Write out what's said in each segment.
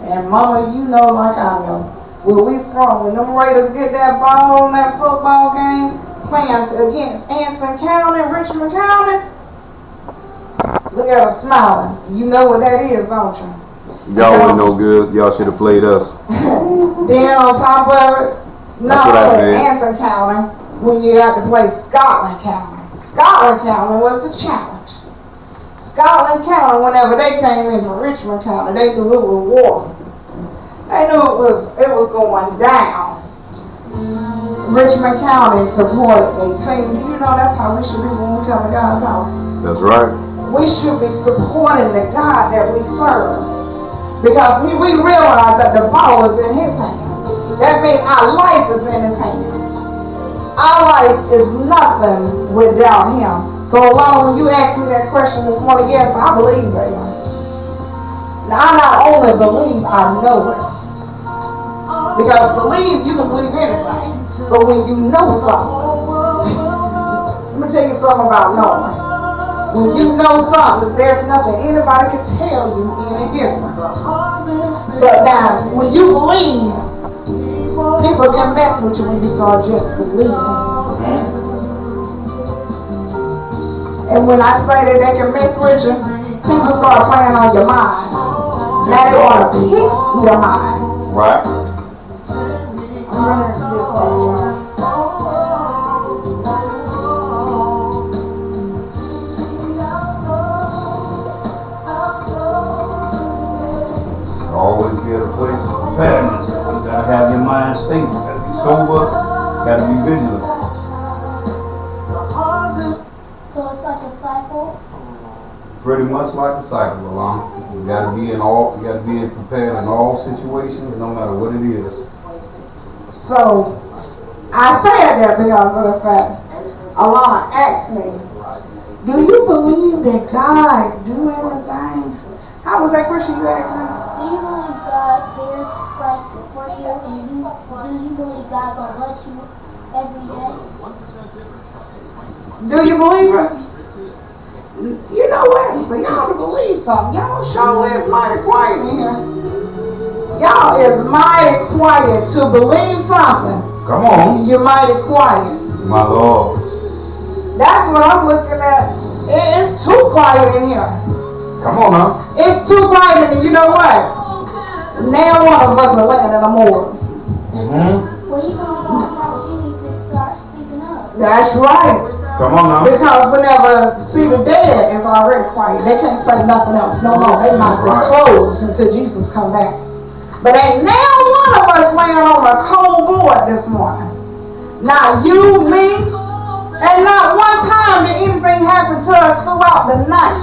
And mama, you know like I know. Where we from, when them Raiders get that ball in that football game, playing against Anson County, Richmond County, look at her smiling. You know what that is, don't you? Y'all were no good. Y'all should have played us. Then on top of it, not only Anson County, when you have to play Scotland County. Scotland County was the challenge. Scotland County, whenever they came into Richmond County, they knew it was war. They knew it was going down. Richmond County supported their team. Do you know that's how we should be when we come to God's house? That's right. We should be supporting the God that we serve. Because we realize that the ball is in his hand. That means our life is in his hand. Our life is nothing without him. So along when you asked me that question this morning, yes, I believe, baby. Now I not only believe, I know it. Because believe, you can believe anything. But when you know something, let me tell you something about knowing. When you know something, there's nothing anybody can tell you any different. But now, when you believe, people can mess with you when you start just believing. And when I say that they can mess with you, people start playing on your mind. Now they want to pick your mind. Right. I'm running this way. Always be at a place of preparedness. You gotta have your mind stable. You gotta be sober. You gotta be vigilant. So it's like a cycle? Pretty much like a cycle, along. You gotta be prepared in all situations, no matter what it is. So I said that because of the fact Alana asked me, do you believe that God do everything? How was that question you asked me? Do you believe God cares like for you, and do you believe God gonna bless you every day? Do you believe it? You know what? For y'all to believe something, y'all sure is mighty quiet in here. Y'all is mighty quiet to believe something. Come on. You're mighty quiet. My Lord. That's what I'm looking at. It's too quiet in here. Come on now. It's too quiet, and you know what? Now one of us are laying in a morgue. Well, you know about you need to start speaking up. That's right. Come on now. Because whenever, see, the dead is already quiet. They can't say nothing else no more. Their mouth is closed until Jesus come back. But ain't now one of us laying on a cold board this morning. Not you, me, and not one time did anything happen to us throughout the night.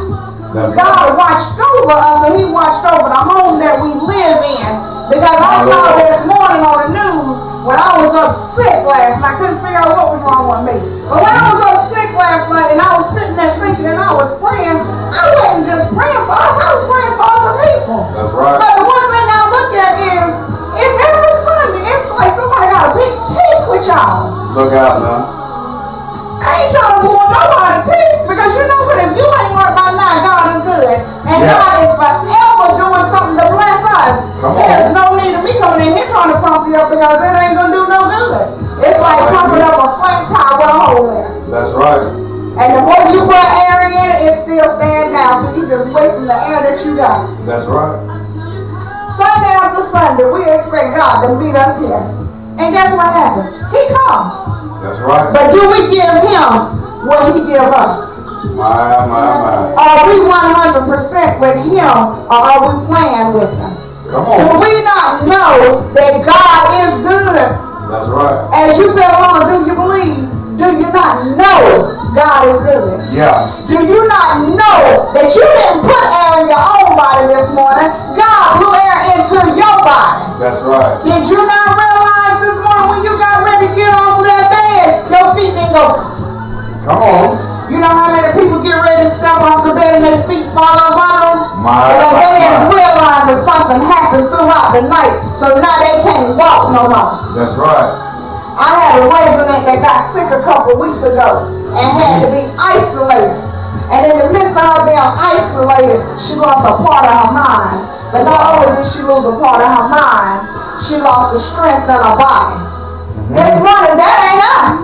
God watched over us, and he watched over the home that we live in. Because I saw this morning on the news when I was up sick last night. I couldn't figure out what was wrong with me. But when I was up sick last night and I was sitting there thinking and I was praying, I wasn't just praying for us, I was praying for other people. That's right. But the one thing I look at is, it's every Sunday. It's like somebody got a big teeth with y'all. Look out now. I ain't trying to pull nobody's teeth, because you know what, if you ain't worried about now, God is good. And God is forever doing something to bless us. There's no need of me coming in here trying to pump you up, because it ain't going to do no good. It's like pumping up a flat tire with a hole in it. That's right. And the more you put air in it still staying down, so you just wasting the air that you got. That's right. Sunday after Sunday, we expect God to meet us here. And guess what happened? He come. That's right. But do we give him what he give us? My. Are we 100% with him, or are we playing with him? Come on. Do we not know that God is good? That's right. As you said, Lord, do you believe? Do you not know God is good? Yeah. Do you not know that you didn't put air in your own body this morning? God blew air into your body. That's right. Did you not realize this morning when you got ready to get off that bed, your feet didn't go? Come on. You know how many people get ready to step off the bed and their feet fall up on them? Because they didn't realize that something happened throughout the night, so now they can't walk no more. That's right. I had a resident that got sick a couple weeks ago and had to be isolated. And in the midst of her being isolated, she lost a part of her mind. But not only did she lose a part of her mind, she lost the strength in her body. This morning, that ain't us.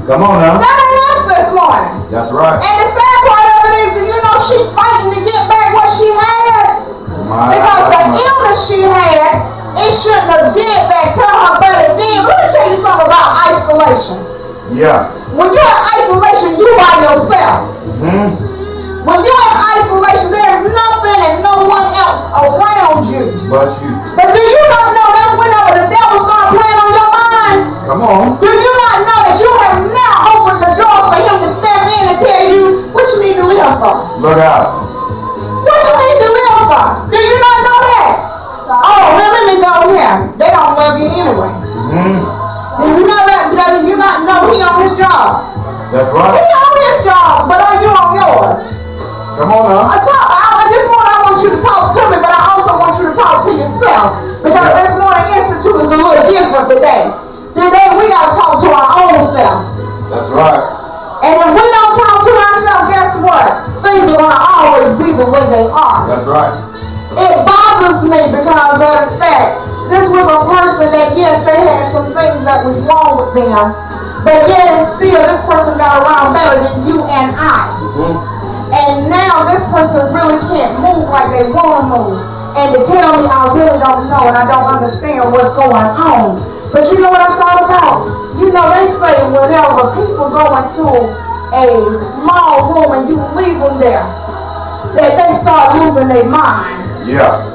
Come on now. That ain't us this morning. That's right. And the sad part of it is that she's fighting to get back what she had. Because the illness she had, it shouldn't have did that to her, but it did. Let me tell you something about isolation. Yeah. When you're in isolation, you by yourself. When you're in isolation, there's nothing and no one else around you. But you. But do you not know that's whenever the devil starts playing on your mind? Come on. Do you not know that you have now opened the door for him to step in and tell you what you need to live for? Look out. What you need to live for? Do you not know that? Oh, well, let me go here. They don't love you anyway. Do you know that? Do you not know he on his job? That's right. He on his job, but are you on yours? Come on now. This morning I want you to talk to me, but I also want you to talk to yourself. Because this morning Institute is a little different today. Today we got to talk to our own self. That's right. And if we don't talk to ourselves, guess what? Things are going to always be the way they are. That's right. It bothers me because of the fact this was a person that, yes, they had some things that was wrong with them, but yet and still this person got around better than you and I. And now this person really can't move like they want to move. And to tell me I really don't know and I don't understand what's going on. But you know what I thought about? They say whenever people go into a small room and you leave them there, that they start losing their mind. Yeah.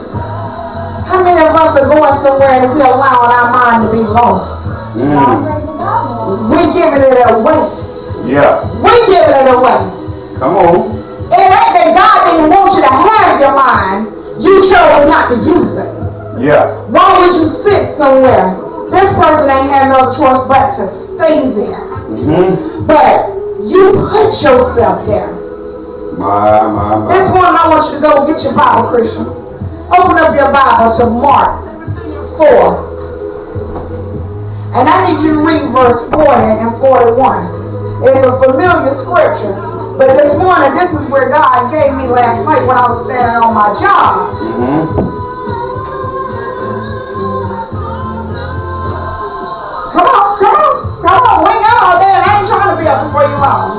How many of us are going somewhere and we allowing our mind to be lost? We giving it away. Yeah. We giving it away. Come on. It ain't that God didn't want you to have your mind. You chose not to use it. Yeah. Why would you sit somewhere? This person ain't had no choice but to stay there. But you put yourself there. My. This morning I want you to go get your Bible, Christian. Open up your Bible to Mark 4. And I need you to read verse 40 and 41. It's a familiar scripture. But this morning, this is where God gave me last night when I was standing on my job. Come on. We got all day and I ain't trying to be up before you long.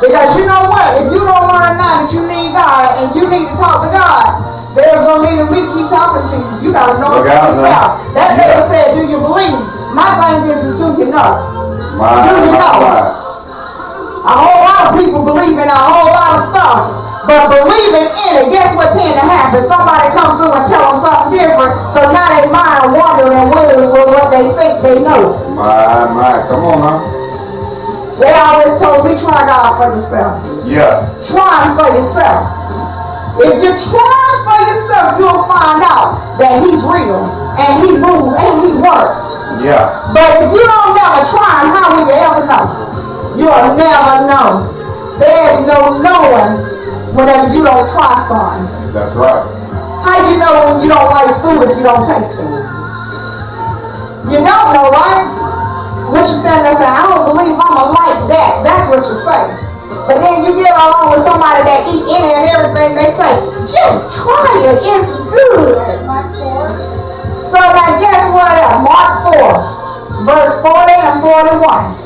Because you know what? If you don't learn now that you need God and you need to talk to God, there's no need for me to keep talking to you. You got to know it for yourself. That baby said, do you believe? My thing is do you know? Do you know? A whole lot of people believe in a whole lot of stuff. But believing in it, guess what tend to happen? Somebody come through and tell them something different. So now they mind wandering with what they think they know. My. Come on now. They always told me, try God for yourself. Yeah. Try Him for yourself. If you try for yourself, you'll find out that He's real and He moves and He works. Yeah. But if you don't never try Him, how will you ever know? You'll never know. There's no knowing whenever you don't try something. That's right. How you know when you don't like food if you don't taste it? You don't know, right? What you stand there and say, I don't believe I'ma like that. That's what you say. But then you get along with somebody that eat any and everything, they say, just try it. It's good. So now guess what? Mark 4, verse 40 and 41.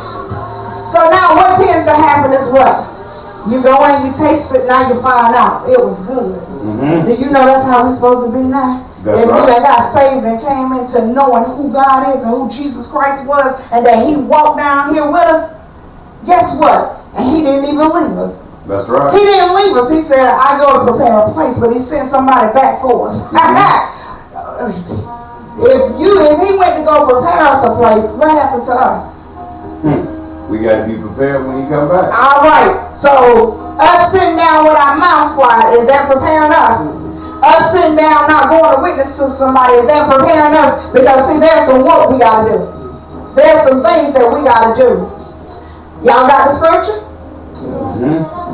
So now what tends to happen is what? You go in, you taste it, now you find out it was good. Do you know that's how we're supposed to be now? That's if right. we that got saved and came into knowing who God is and who Jesus Christ was and that He walked down here with us, guess what? And He didn't even leave us. That's right. He didn't leave us. He said, I go to prepare a place, but He sent somebody back for us. If He went to go prepare us a place, what happened to us? We got to be prepared when He come back. All right. So us sitting down with our mouth quiet, is that preparing us? Us sitting down not going to witness to somebody, is that preparing us? Because see, there's some work we got to do. There's some things that we got to do. Y'all got the scripture?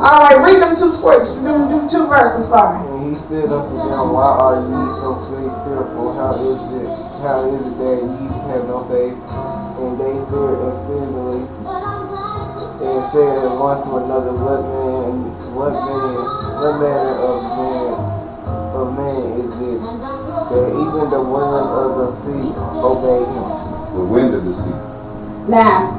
All right, read them two scriptures, do two verses for me. And He said unto them, why are ye so fearful? How is it that ye have no faith? And they feared exceedingly, and said one to another, what manner of man is this, that even the wind of the sea obey him? The wind of the sea. Now,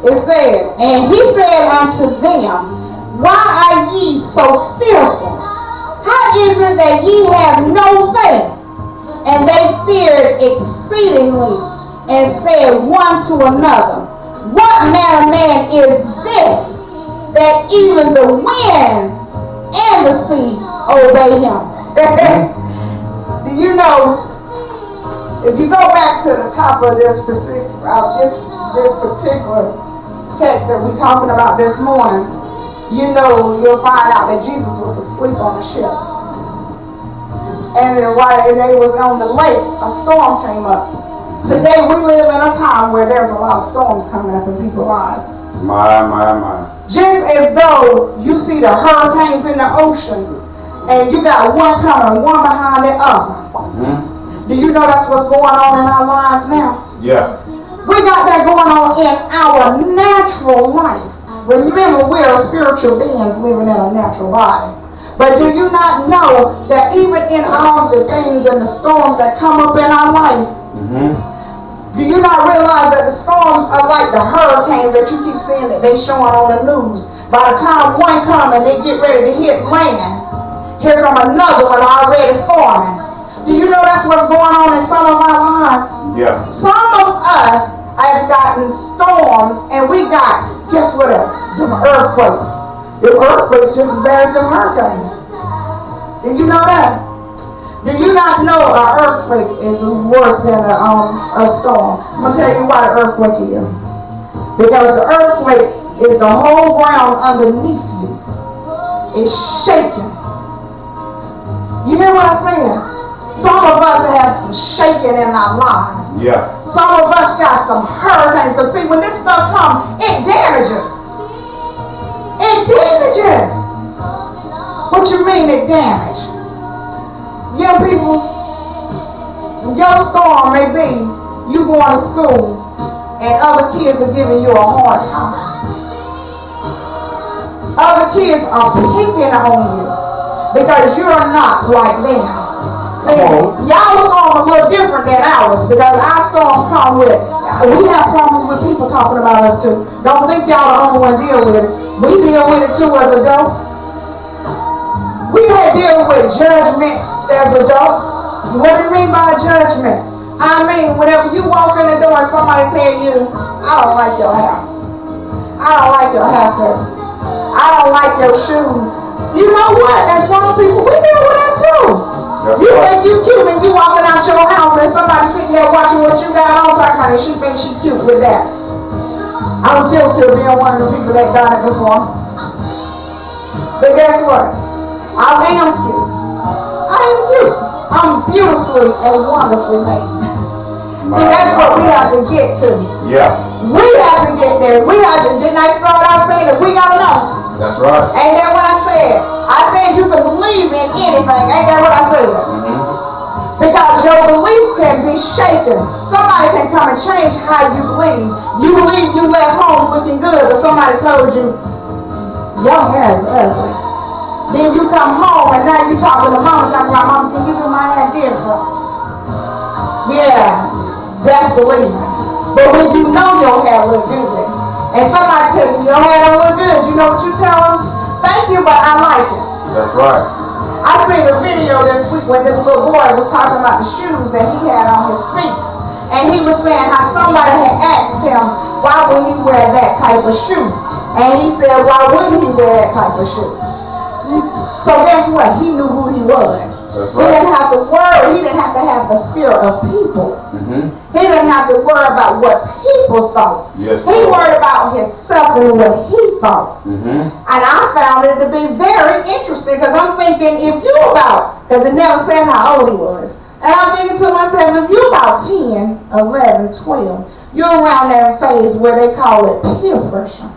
it said, and he said unto them, why are ye so fearful? How is it that ye have no faith? And they feared exceedingly, and said one to another, what manner of man is this, that even the wind and the sea obey him? Do you know, if you go back to the top of this particular text that we're talking about this morning, you know, you'll find out that Jesus was asleep on the ship. And while they was on the lake, a storm came up. Today we live in a time where there's a lot of storms coming up in people's lives. My. Just as though you see the hurricanes in the ocean, and you got one coming, one behind the other. Do you know that's what's going on in our lives now? Yeah. We got that going on in our natural life. Remember, we're spiritual beings living in a natural body. But do you not know that even in all the things and the storms that come up in our life, do you not realize that the storms are like the hurricanes that you keep seeing that they showing on the news? By the time one comes and they get ready to hit land, here come another one already forming. Do you know that's what's going on in some of our lives? Yeah. Some of us have gotten storms, and we got, guess what else? Them earthquakes. Them earthquakes just as bad as them hurricanes. Did you know that? Do you not know an earthquake is worse than a storm? I'm going to tell you why the earthquake is. Because the earthquake is the whole ground underneath you is shaking. You hear what I'm saying? Some of us have some shaking in our lives. Yeah. Some of us got some hurricanes. Because see, when this stuff comes, it damages. It damages. What you mean it damage? Young people, your storm may be you going to school and other kids are giving you a hard time. Other kids are picking on you because you're not like them. See, y'all storm a little different than ours because our storm come with, we have problems with people talking about us too. Don't think y'all the only one deal with it. We deal with it too as adults. We had deal with judgment as adults. What do you mean by judgment? I mean, whenever you walk in the door and somebody tell you, I don't like your hair. I don't like your haircut. I don't like your shoes. You know what? As grown people, we deal with that too. You think you cute and you walking out your house and somebody sitting there watching what you got on talking about it. She thinks she cute with that. I'm guilty of being one of the people that done it before. But guess what? I am cute. I am cute. I'm beautifully and wonderfully made. See, that's what we have to get to. Yeah. We have to get there. We have to, didn't I start off saying that we gotta know? That's right. And then what I said you can believe in anything. Ain't that what I said? Because your belief can be shaken. Somebody can come and change how you believe. You believe you left home looking good, but somebody told you, your hair is ugly. Then you come home and now you talking to mama, talking about, Mama, can you do my hair different? Yeah, that's believing. But when you know your hair look good, and somebody tell you your hair don't look good, you know what you tell them? Thank you, but I like it. That's right. I seen a video this week when this little boy was talking about the shoes that he had on his feet. And he was saying how somebody had asked him, why would he wear that type of shoe? And he said, why wouldn't he wear that type of shoe? So guess what? He knew who he was. That's He right. didn't have to worry. He didn't have to have the fear of people. He didn't have to worry about what people thought. Yes, He Lord. worried about himself and what he thought. And I found it to be very interesting because I'm thinking if you because it never said how old he was. And I'm thinking to myself, if you're about 10, 11, 12, you're around that phase where they call it peer pressure.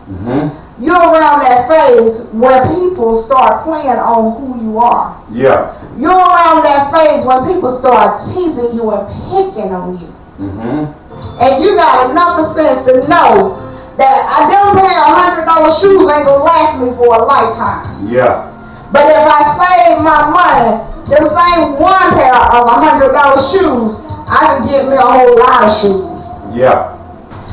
You're around that phase where people start playing on who you are. Yeah. You're around that phase when people start teasing you and picking on you. And you got enough sense to know that I don't pair of $100 shoes ain't gonna last me for a lifetime. Yeah. But if I save my money, the same one pair of $100 shoes, I can get me a whole lot of shoes. Yeah.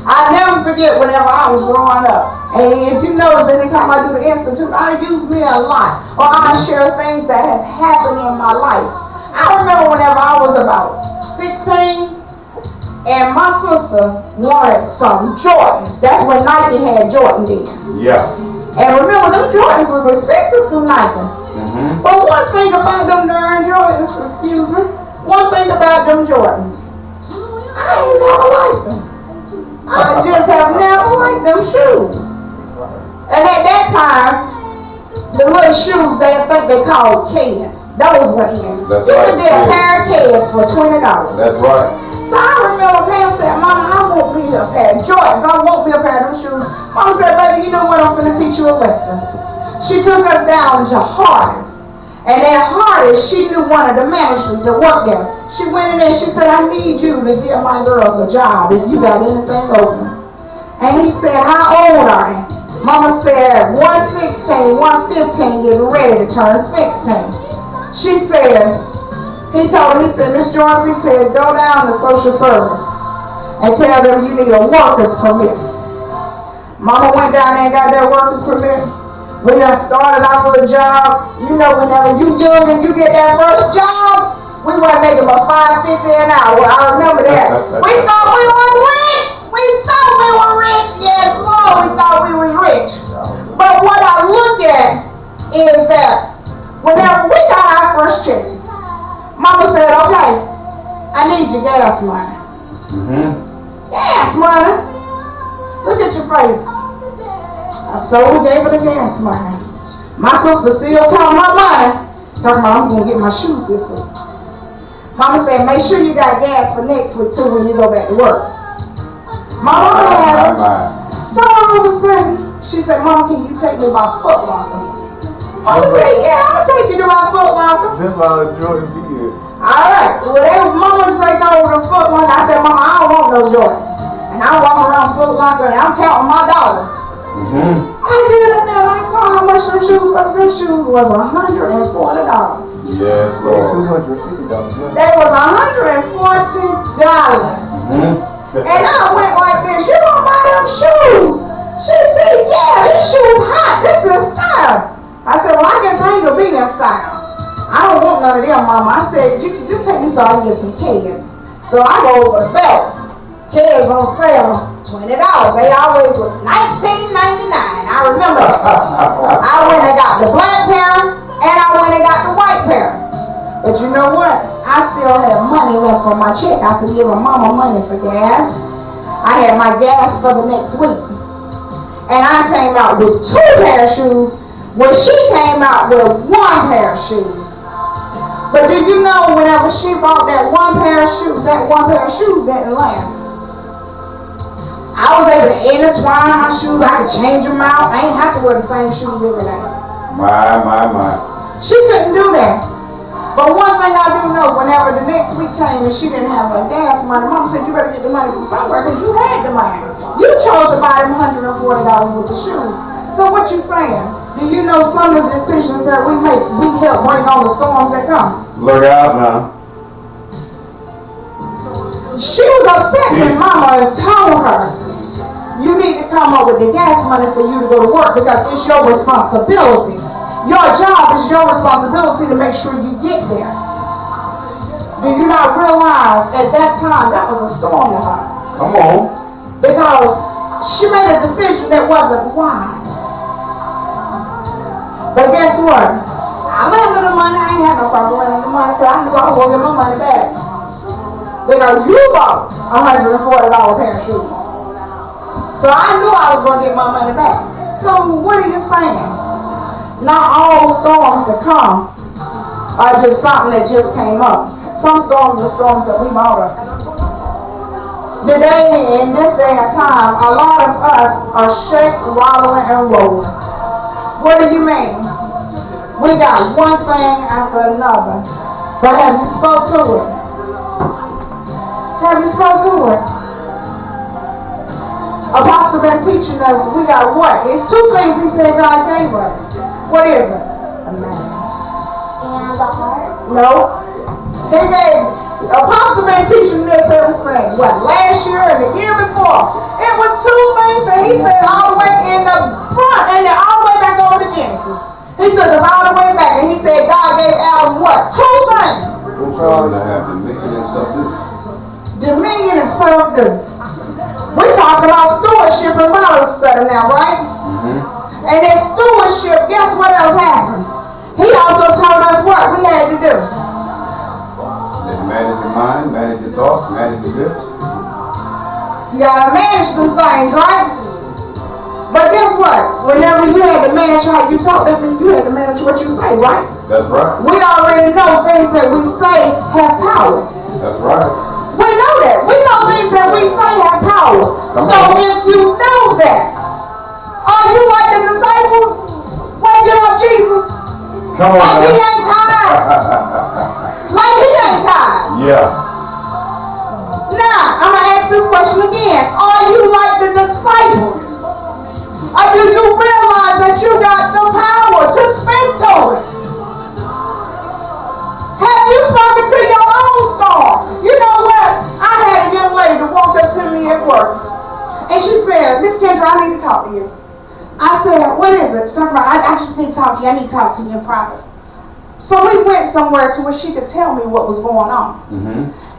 I never forget whenever I was growing up. And if you notice, anytime I do the Institute, I use me a lot. Or I share things that has happened in my life. I remember whenever I was about 16, and my sister wanted some Jordans. That's when Nike had Jordan then. Yeah. And remember, them Jordans was expensive through Nike. Mm-hmm. But one thing about them darn Jordans, excuse me, one thing about them Jordans, I ain't never liked them. I just have never liked them shoes. And at that time, the little shoes they think they called Keds. Those were in. That's you right, could get a Keds. pair of Keds for $20. That's right. So I remember Pam said, Mama, I want me a pair of Jordans. I want me a pair of them shoes. Mama said, baby, you know what? I'm finna teach you a lesson. She took us down to Hardee's. And at Hardee's, she knew one of the managers that worked there. She went in there, she said, I need you to give my girls a job if you got anything open. And he said, how old are they? Mama said, 116, 115, getting ready to turn 16. She said, he told her, he said, Miss Joyce, he said, go down to social service and tell them you need a worker's permit. Mama went down there and got that worker's permit. We done started off with a job. You know, whenever you young and you get that first job, we weren't making about $5.50 an hour. I remember that. We thought we were rich. We thought we were rich. Yes, Lord, we thought we was rich. But what I look at is that whenever we got our first check, Mama said, okay, I need your gas money. Mm-hmm. Gas money? Look at your face. So we gave her the gas money. My sister still counting my money. Talking about I'm going to get my shoes this week. Mama said, make sure you got gas for next week too when you go back to work. Mama had it. So all of a sudden, she said, Mama, can you take me by Foot Locker? Mama said, yeah, I'm going to take you to my Foot Locker. This why the Jordans be here. Alright, well they Mama take over the Foot Locker. I said, Mama, I don't want no Jordans. And I'm walking around Foot Locker and I'm counting my dollars. Mm-hmm. I get in there and I saw how much them shoes was. Them shoes was $140. Yes, Lord. $250. They was $140. Mm-hmm. And I went like this, you gonna buy them shoes? She said, yeah, these shoes hot. This is style. I said, well, I guess I ain't gonna be in style. I don't want none of them, Mama. I said, you can just take me so I can get some Keds. So I go over to Belt. Keds on sale, $20. They always was $19.99. I remember. I went and got the black pair, and I went and got the white pair. But you know what? I still had money left for my check after giving Mama money for gas. I had my gas for the next week. And I came out with 2 pair of shoes, when she came out with 1 pair of shoes. But did you know whenever she bought that 1 pair of shoes, that 1 pair of shoes didn't last. I was able to intertwine my shoes. I could change them out. I ain't have to wear the same shoes every day. My. She couldn't do that. But one thing I do know, whenever the next week came and she didn't have her gas money, Mama said, you better get the money from somewhere because you had the money. You chose to buy them $140 with the shoes. So what you saying? Do you know some of the decisions that we make, we help bring on the storms that come? Look out now. She was upset when Mama told her, you need to come up with the gas money for you to go to work because it's your responsibility. Your job is your responsibility to make sure you get there. Do you not realize at that time that was a storm to her? Come on. Because she made a decision that wasn't wise. But guess what? I landed the money. I ain't had no problem landing the money because I knew I was going to get my money back. Because you bought $140 pair of shoes. So I knew I was going to get my money back. So what are you saying? Not all storms that come are just something that just came up. Some storms are storms that we bought up. Today, in this day and time, a lot of us are shaking, wallowing, and rolling. What do you mean? We got one thing after another. But have you spoke to it? Have you spoke to it? Apostle been teaching us we got what? It's two things he said God gave us. What is it? A man. And the heart. No. He gave, Apostle been teaching this ever since, what, last year and the year before. It was two things that he said all the way in the front and then all the way back over to Genesis. He took us all the way back and he said God gave Adam what? Two things. Trying to have dominion and subdue. Dominion and subdue. We're talking about stewardship and Bible study now, right? And in stewardship, guess what else happened? He also told us what we had to do. Manage your mind, manage your thoughts, manage your lips. You gotta manage the things, right? But guess what? Whenever you had to manage how you talk, that means you had to manage what you say, right? That's right. We already know things that we say have power. That's right. We know that. We know things that we say have power. So if you know that, are you like the disciples? Waking up Jesus. Come on, like man. he ain't tired. Like he ain't tired. Yeah. Now, I'm going to ask this question again. Are you like the disciples? Or do you realize that you got the power to speak to it? Have you spoken to your own storm? You know what? I had a young lady that walked up to me at work. And she said, Miss Kendra, I need to talk to you. I said, what is it? I just need to talk to you. I need to talk to you in private. So we went somewhere to where she could tell me what was going on.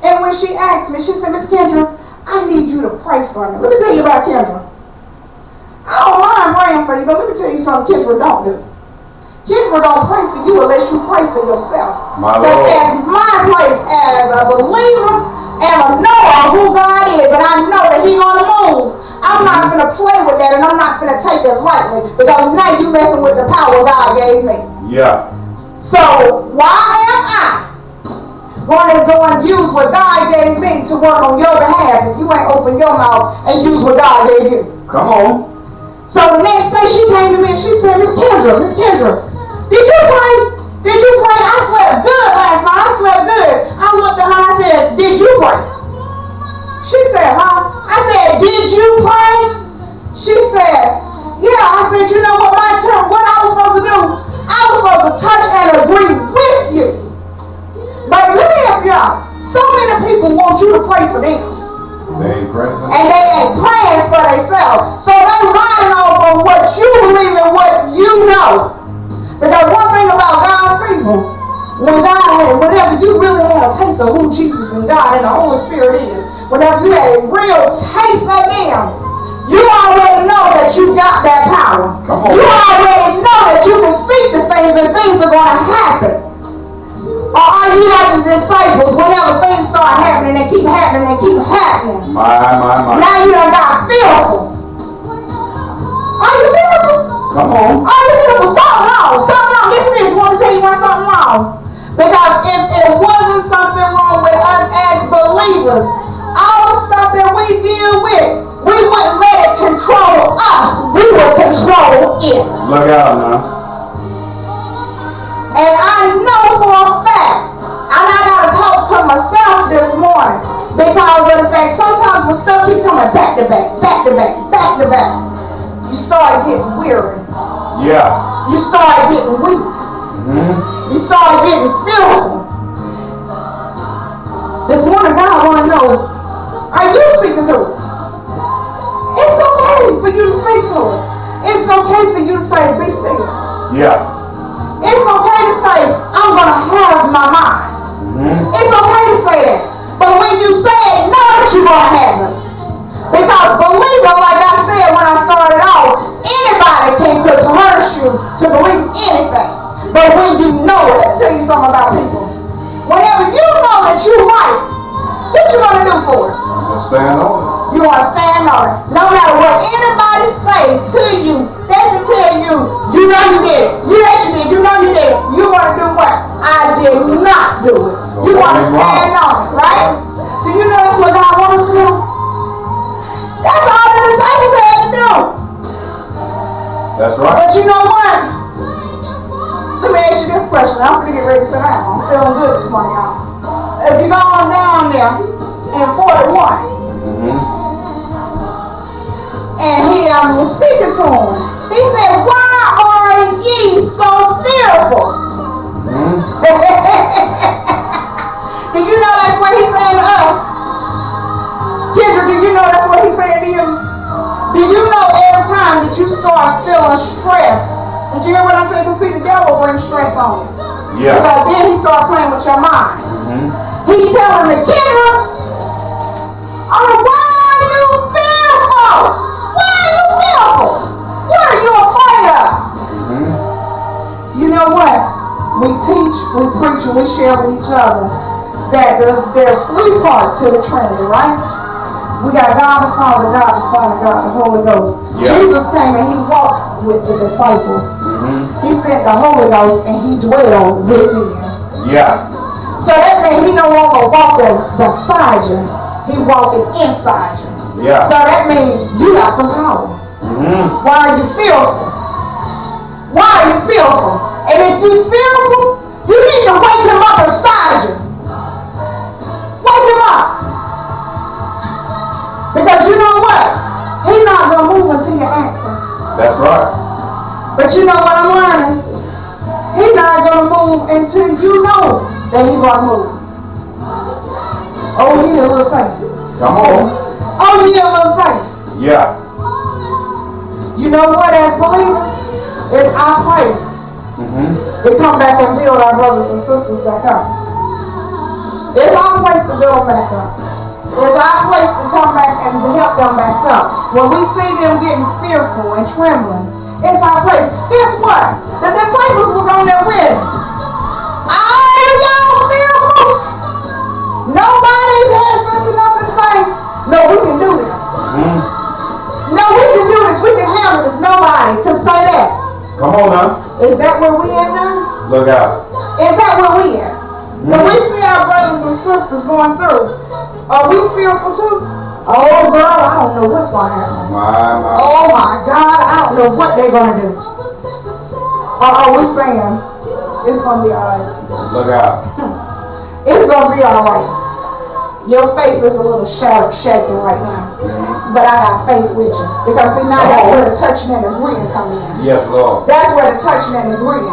And when she asked me, she said, Miss Kendra, I need you to pray for me. Let me tell you about Kendra. I don't mind praying for you, but let me tell you something Kendra don't do. Kendra don't pray for you unless you pray for yourself. Because as my place as a believer and a knower who God is, and I know that He's gonna move, I'm not gonna play with that, and I'm not gonna take it lightly, because now you messing with the power God gave me. Yeah. So why am I going to go and use what God gave me to work on your behalf if you ain't open your mouth and use what God gave you? Come on. So the next day she came to me and she said, Miss Kendra, did you pray? Did you pray? I slept good last night. I slept good. I looked at her and I said, did you pray? She said, huh? I said, did you pray? She said, yeah. I said, you know what my turn, what I was supposed to do? I was supposed to touch and agree with you. But let me help y'all. So many people want you to pray for them. They ain't praying. And they ain't praying for themselves. So they riding off on what you believe and what you know. Because one thing about God's people, whenever you really had a taste of who Jesus and God and the Holy Spirit is, whenever you had a real taste of them, you already know that you got that power. Come on. You already know that you can speak to things and things are going to happen. Or are you like the disciples, whenever things start happening, they keep happening and keep happening? My. Now you done got fearful. Are you fearful? Come on. Are you fearful? Something wrong. Something wrong. Listen to this. You want to tell you why something wrong? Because if it wasn't something wrong with us as believers, all the stuff that we deal with, we wouldn't let it control us. We would control it. Look out now. And I know for a fact, and I gotta talk to myself this morning, because of the fact sometimes when stuff keep coming back to back, you start getting weary. Yeah. You start getting weak. You start getting fearful. This morning God wanna know, are you speaking to it? It's okay for you to speak to it. It's okay for you to say, be still. Yeah. It's okay to say, I'm going to have my mind. It's okay to say that. But when you say it, know that you're going to have it. Because believe it, like I said when I started off, anybody can coerce you to believe anything. But when you know it, let me tell you something about people. Whenever you know that you're right, what you going to do for it? I'm gonna stand on it. You want to stand on it. No matter what anybody say to you, they can tell you, you know you did it. You actually did. You know you did it. You want to do what? I did not do it. You want to stand on it, right? Do you know that's what God wants us to do? That's all the disciples had to do. That's right. But you know what? Let me ask you this question. I'm going to get ready to sit down. I'm feeling good this morning, y'all. If you go on down there in 41, And he was speaking to him. He said, why are ye so fearful? Do you know that's what he's saying to us? Kendra, do you know that's what he's saying to you? Do you know every time that you start feeling stress? Did you hear what I said? Because see, the devil brings stress on you. Yeah. Because then he starts playing with your mind. He's telling me, Kendra, oh, why are you fearful? Why are you fearful? What are you afraid of? You know what? We teach, we preach, and we share with each other that there's three parts to the Trinity, right? We got God the Father, God the Son, and God the Holy Ghost. Yeah. Jesus came and he walked with the disciples. He sent the Holy Ghost and he dwelled with them. Yeah. So that means he no longer walking beside you. He walking inside you. Yeah. So that means you got some power. Why are you fearful? Why are you fearful? And if you're fearful, you need to wake him up inside you. Wake him up. Because you know what? He's not going to move until you ask him. That's right. But you know what I'm learning? He's not going to move until you know that he's going to move. Oh, you need a little faith. Come on. Oh, you need a little faith. Yeah. You know what, as believers, it's our place to come back and build our brothers and sisters back up. It's our place to build them back up. It's our place to come back and help them back up. When we see them getting fearful and trembling, it's our place. Guess what? The disciples was on their wedding. Are y'all fearful? Nobody's had sense enough to say, no, we can do this. No, we can do this. We can handle this. Nobody can say that. Come on now. Is that where we at now? Look out. Is that where we at? When we see our brothers and sisters going through, are we fearful too? Oh girl, I don't know what's going to happen. Oh my God, I don't know what they're going to do. Or are we saying, it's going to be alright? Look out. It's going to be alright. Your faith is a little shaking right now. But I got faith with you. Because see, now that's where the touching and agreeing come in. Yes, Lord. That's where the touching and agreeing.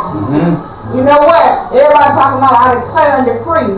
You know what? Everybody talking about I declare and decree.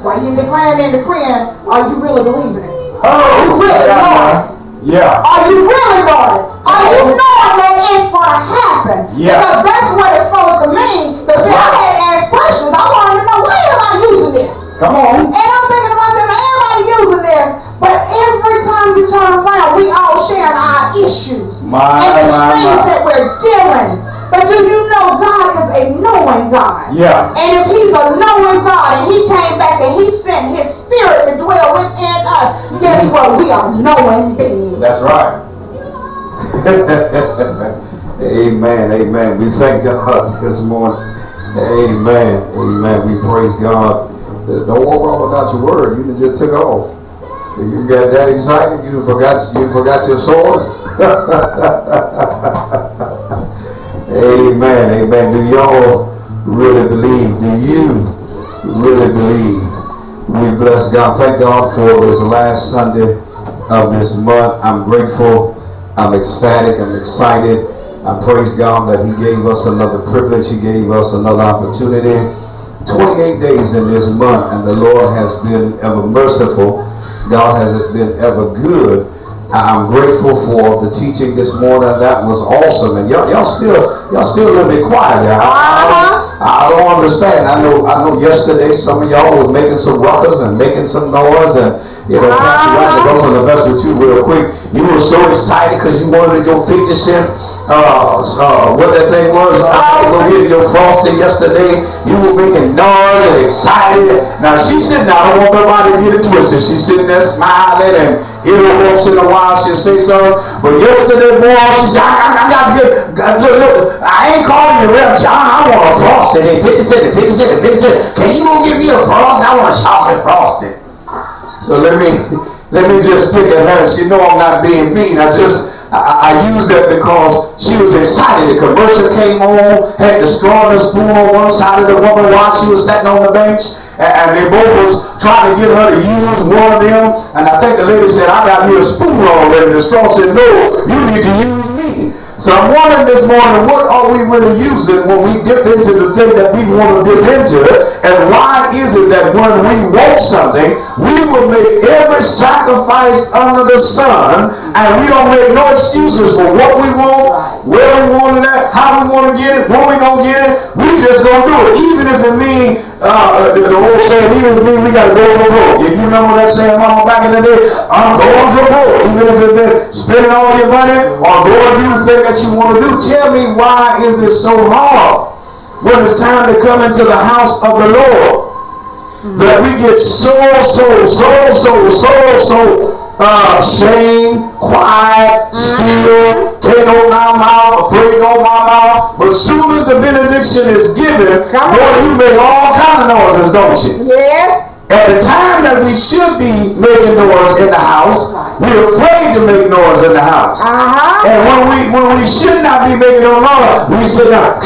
While you declaring and decreeing, are you really believing it? Are you really knowing? Yeah. Are you really knowing? Are you knowing that it's going to happen? Yeah. Because that's what it's supposed to mean. But see, I had to ask questions. I wanted to know, why am I using this? Come on. And I'm thinking to myself, now everybody using this. But every time you turn around, we all sharing our issues. And the things that we're dealing. But do you know God is a knowing God? Yeah. And if he's a knowing God and he came back and he sent his spirit to dwell within us, guess what? We are knowing beings. That's right. Amen. Amen. We thank God this morning. Amen. Amen. We praise God. Don't walk off without your word. You just took off. You got that excited. You forgot your sword. Amen. Amen. Do y'all really believe? Do you really believe? We bless God. Thank God for this last Sunday of this month. I'm grateful. I'm ecstatic. I'm excited. I praise God that he gave us another privilege. He gave us another opportunity. 28 days in this month, and the Lord has been ever merciful. God has been ever good. I'm grateful for the teaching this morning. That was awesome. And y'all still a little bit quiet there. I don't understand. I know yesterday some of y'all were making some ruckus and making some noise, and Pastor Roger, go from the best with you real quick. You were so excited because you wanted your 50 cent what that thing was. I was going to get your frosty yesterday. You were making noise and excited. Now she's sitting there. I don't want nobody to get it twisted. She's sitting there smiling, and every once in a while she'll say something. But yesterday, boy, she said, I got to get, look, I ain't calling you Rev John. I want a frosty. 50 cent, 50 cent, 50 cent. Can you go give me a frosty? I want a chocolate frosty. So let me just pick at her. She know I'm not being mean. I used that because she was excited. The commercial came on, had the straw and the spoon on one side of the woman while she was sitting on the bench. and they both was trying to get her to use one of them. And I think the lady said, I got me a spoon already. The straw said, no, you need to use me. So I'm wondering this morning, what are we really using when we dip into the thing that we want to dip into? And why is it that when we want something, we will make every sacrifice under the sun, and we don't make no excuses for what we want, where we want it at, how we want to get it, when we going to get it. We just going to do it. Even if it means, the old saying, even if it means we got to go for broke. You remember that saying, mama, back in the day? I'm going for broke. Even if it been spending all your money or going to do the thing that you want to do. Tell me, why is it so hard when it's time to come into the house of the Lord that we get so shame, quiet, still, can't open our mouth, afraid to open our mouth. But as soon as the benediction is given, boy, you make all kind of noises, don't you? Yes. At the time that we should be making noise in the house, we're afraid to make noise in the house. And when we should not be making no noise, we sit down.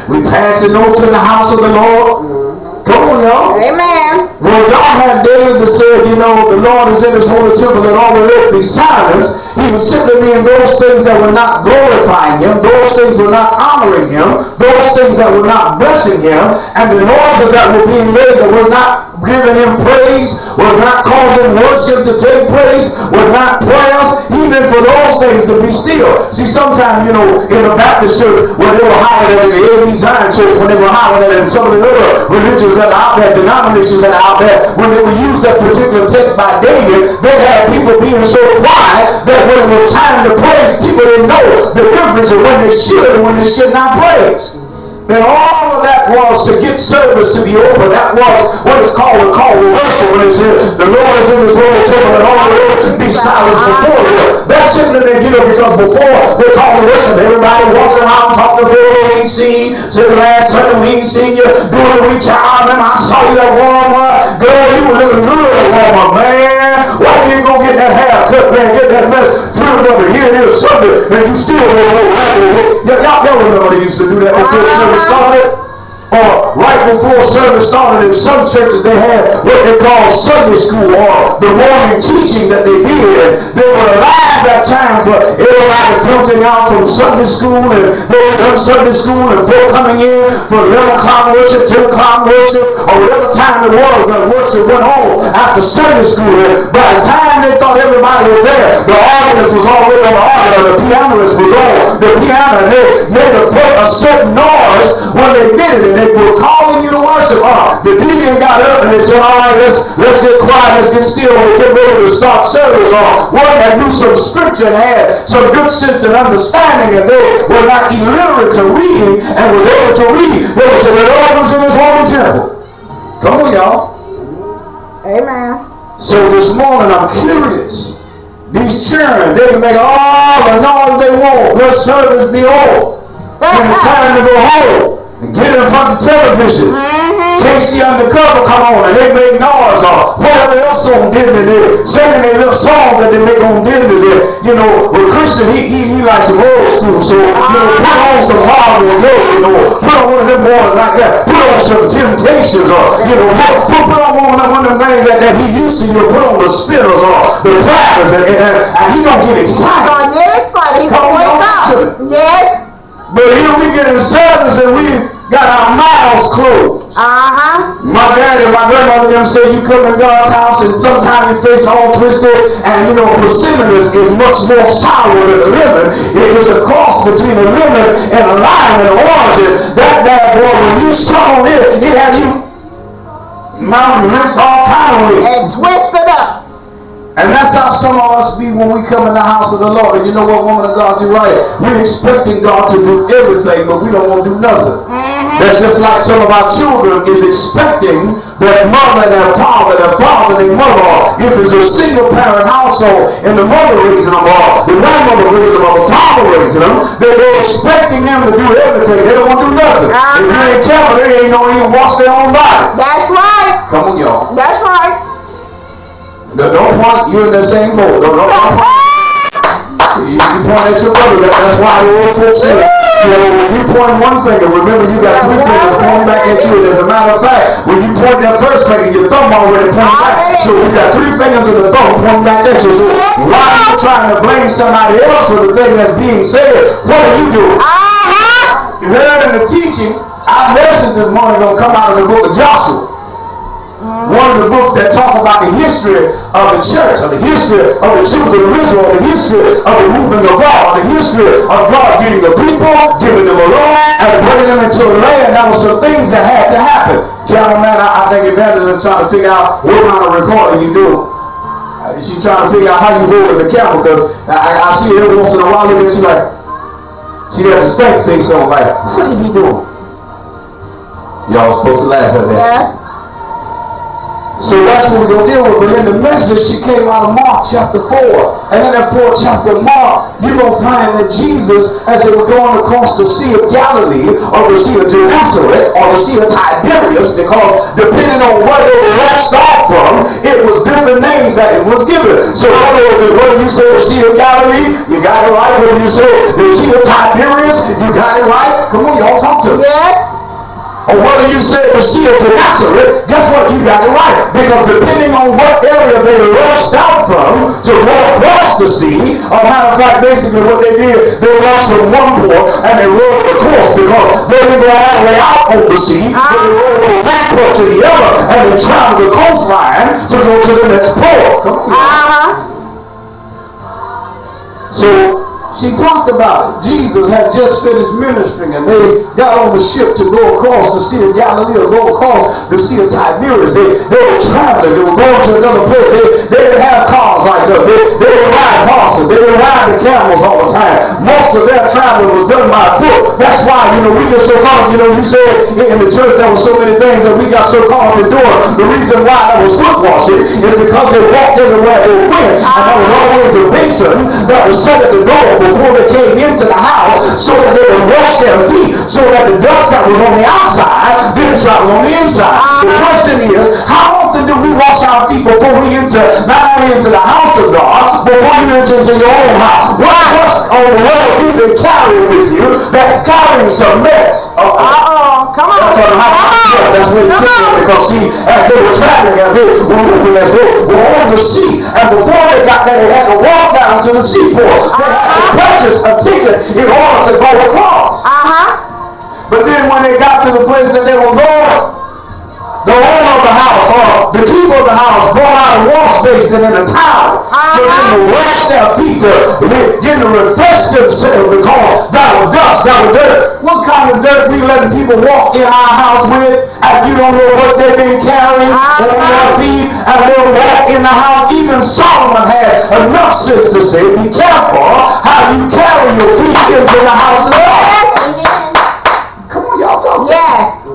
We pass the notes in the house of the Lord. Come on, y'all. Amen. Well, y'all have David that said, you know, the Lord is in his holy temple and all the earth be silent. He was simply meaning those things that were not glorifying him, those things were not honoring him, those things that were not blessing him, and the noises that were being made that was not giving him praise, was not causing worship to take place, was not prayers, he meant for those things to be still. See, sometimes, you know, in the Baptist church, when they were hollering at it, in the A.B. Zion church, when they were hollering at it, and some of the other religions that are out there, denominations that are out there, when they would use that particular text by David, they had people being so quiet that when it was time to praise, people didn't know the difference of when they should and when they should not praise. And all of that was to get service to be open. That was what is called a call to worship. When it says, the Lord is in his holy temple and all the earth be silent before him. That's simply they get up because before they call to worship, everybody walking around talking to folk we ain't seen. Said the last Sunday we ain't seen you doing a reach out. I saw you that Walmart. Girl, you were looking good at Walmart, man. Why you ain't gonna get that hair cut, man? Get that mess trimmed up. Here it is Sunday, and you still y'all remember they used to do that before service started? Or right before service started, in some churches they had what they call Sunday school, or the morning teaching that they did. They would allow that time for everybody filtering out from Sunday school, and they had done Sunday school, and folk coming in for 11 o'clock worship, 10 o'clock worship, or whatever time it was that worship went on after Sunday school. And by the time they thought everybody was there, the audience was already on the organ, the pianist was on the piano, and they made a certain noise when they did it. They were calling you to worship. The deacon got up and they said, all right, let's get quiet, let's get still, and get ready to start service. One that knew some scripture and had some good sense and understanding, and they were not illiterate to reading and was able to read. They would say, the Lord was in his holy temple. Come on, y'all. Amen. So this morning I'm curious. These children, they can make all the noise they want. Let service be over. When it's time to go home and get in front of the television. KC Undercover come on and they make noise, or whatever else on Disney. They singing their little song that they make on Disney. You know, with Christian, he likes some old school. So, you know, put on some Marvin and Gaye, you know, put on one of them boys like that. Put on some Temptations, or, you know, put on one of them things that he used to, you know, put on the spinners or the clappers, and he gonna get excited. Gonna get excited. He gonna wake up. Yes. But here we get in service and we got our mouths closed. My daddy and my grandmother them say you come in God's house and sometimes your face all twisted, and you know persimmon is much more sour than a lemon. It is a cross between a lemon and a lime and an orange. That bad boy, when you saw it had you mountain lips all kind of ways. And twisted up. And that's how some of us be when we come in the house of the Lord. And you know what, woman of God, you're right. We're expecting God to do everything, but we don't want to do nothing. That's just like some of our children is expecting their mother and their father and their mother. If it's a single parent household and the mother raising them, or the grandmother raising them, or the father raising them, they're expecting them to do everything. They don't want to do nothing. If you ain't careful, they ain't gonna even wash their own body. That's right. Come on, y'all. That's right. Don't point, you're in the same boat. Don't point. You point at your brother. That's why the old folks say, You know, when you point one finger, remember you got three fingers pointing back at you. And as a matter of fact, when you point that first finger, your thumb already pointing back. So you got three fingers and the thumb pointing back at you. So why are you trying to blame somebody else for the thing that's being said? What are you doing? You heard in the teaching, our message this morning going to come out of the book of Joshua. One of the books that talk about the history of the church, or the history of the children of Israel, the history of the movement of God, the history of God getting the people, giving them a law, and bringing them into a land. There were some things that had to happen. Cameraman, I think Evangelist is trying to figure out what kind of recording you do. She's trying to figure out how you hold the camera, because I see her every once in a while, and she's like, she got a stank face on, like, what is he doing? Y'all supposed to laugh at that. Yes. So that's what we're going to deal with. But in the message, she came out of Mark chapter 4. And in that 4th chapter of Mark, you're going to find that Jesus, as they were going across the Sea of Galilee, or the Sea of Gennesaret, or the Sea of Tiberias, because depending on where they were launched off from, it was different names that it was given. So whether you say the Sea of Galilee, you got it right. Whether you say the Sea of Tiberias, you got it right. Come on, y'all talk to me. Yes. Or whether you say the Sea of Gennesaret, guess what? You got it right. Because depending on what area they rushed out from to go across the sea, or matter of fact, basically what they did, they launched from one port and they rowed the course, because they didn't go all the way out on the sea, but they rowed from one port to the other, and they traveled the coastline to go to the next port. Come on. So she talked about it. Jesus had just finished ministering, and they got on the ship to go across the Sea of Galilee, or go across the Sea of Tiberias. They were traveling. They were going to another place. They didn't have cars like us. They didn't ride horses. They didn't ride the camels all the time. Most of their traveling was done by foot. That's why, we get so caught up. You said in the church there were so many things that we got so caught up in doing. The reason why that was foot washing is because they walked everywhere they went, and there was always a basin that was set at the door before they came into the house, so that they would wash their feet, so that the dust that was on the outside didn't travel on the inside. The question is, how often do we wash our feet before we enter, not only into the house of God, before you enter into your own house? What dust on the road you been carrying with you that's carrying some mess? Come on. That's what it took, because see, as they were traveling, as they were moving, as they were on the sea, and before they got there, they had to walk down to the seaport. They had to purchase a ticket in order to go across. But then when they got to the place that they were going, the owner of the house, or the keeper of the house, brought out a wash basin and a towel for them to wash their feet, to get to refresh themselves, because that was dust, that was dirt. What kind of dirt we letting people walk in our house with, and you don't know what they've been carrying on their feet, and they'll walk in the house? Even Solomon had enough sense to say, be careful how you carry your feet into the house of God. Come on, y'all talk to me. Yes.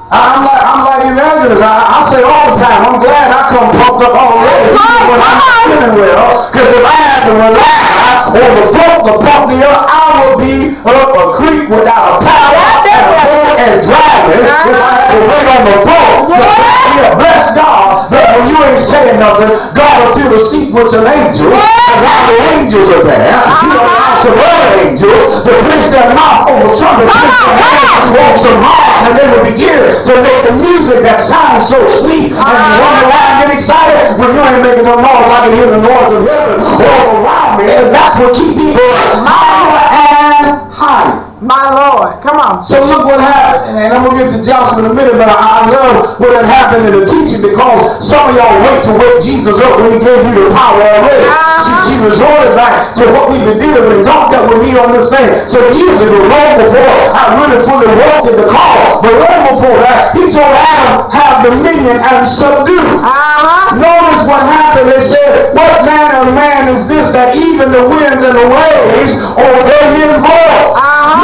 I'm like Evangelist. I say all the time, I'm glad I come pumped up already when I'm not feeling well. Because if I had to rely on the float to pump me up, I would be up a creek without a paddle and a boat and driving if I had to wait on the float. Bless God that when you ain't saying nothing, God will fill the seat with some angels. And while the angels are there, He will allow some other angels to place their mouth on the trumpet, place their hands on some hearts, and they will begin to make the music that sounds so sweet. And you wonder why I get excited when you ain't making no noise. I can hear the noise of heaven all around me, and that's what keeps people higher and higher. My Lord. Come on. So look what happened, and I'm going to get to Joshua in a minute, but I love what had happened in the teaching, because some of y'all wait to wake Jesus up when He gave you the power already. She resorted back to what we've been dealing with, and talked that with me on this thing. So years ago, long before I really fully walked in the call, but long before that, He told Adam, have dominion and subdue. Notice what happened. They said, what manner of man is this, that even the winds and the waves obey His voice?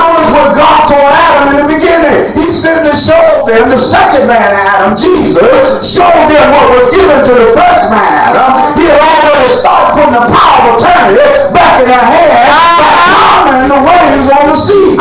Notice what God told Adam in the beginning. He said to show them, the second man Adam, Jesus, showed them what was given to the first man Adam. He had already started putting the power of eternity back in their hands by calming the waves on the sea.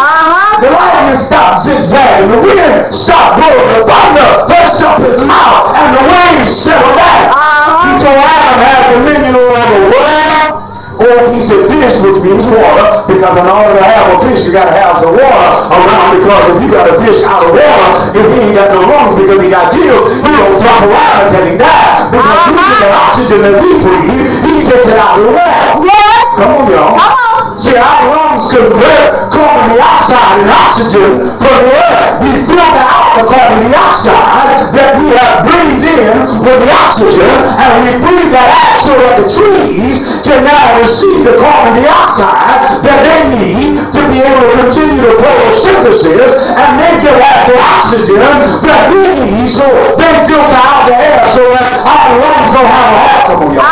The lightning stopped zigzagging, the wind stopped blowing, the thunder hushed up his mouth, and the waves settled down. He told Adam to have dominion over the world, or he said fish, which means water, Because in order to have a fish, you got to have some water around. Because if you got a fish out of water, if he ain't got no lungs because he got gills, he don't flop around until he dies. Because he gets that oxygen that we breathe, he takes it out of the water. Yes. Come on, y'all. Come on. See, our lungs convert carbon dioxide and oxygen from the air. We filter out the carbon dioxide that we have breathed in with the oxygen, and we breathe that out so that the trees can now receive the carbon dioxide that they need to be able to continue to photosynthesis, and they give out the oxygen that we need, so they filter out the air so that our lungs don't have a heart. Come on, y'all.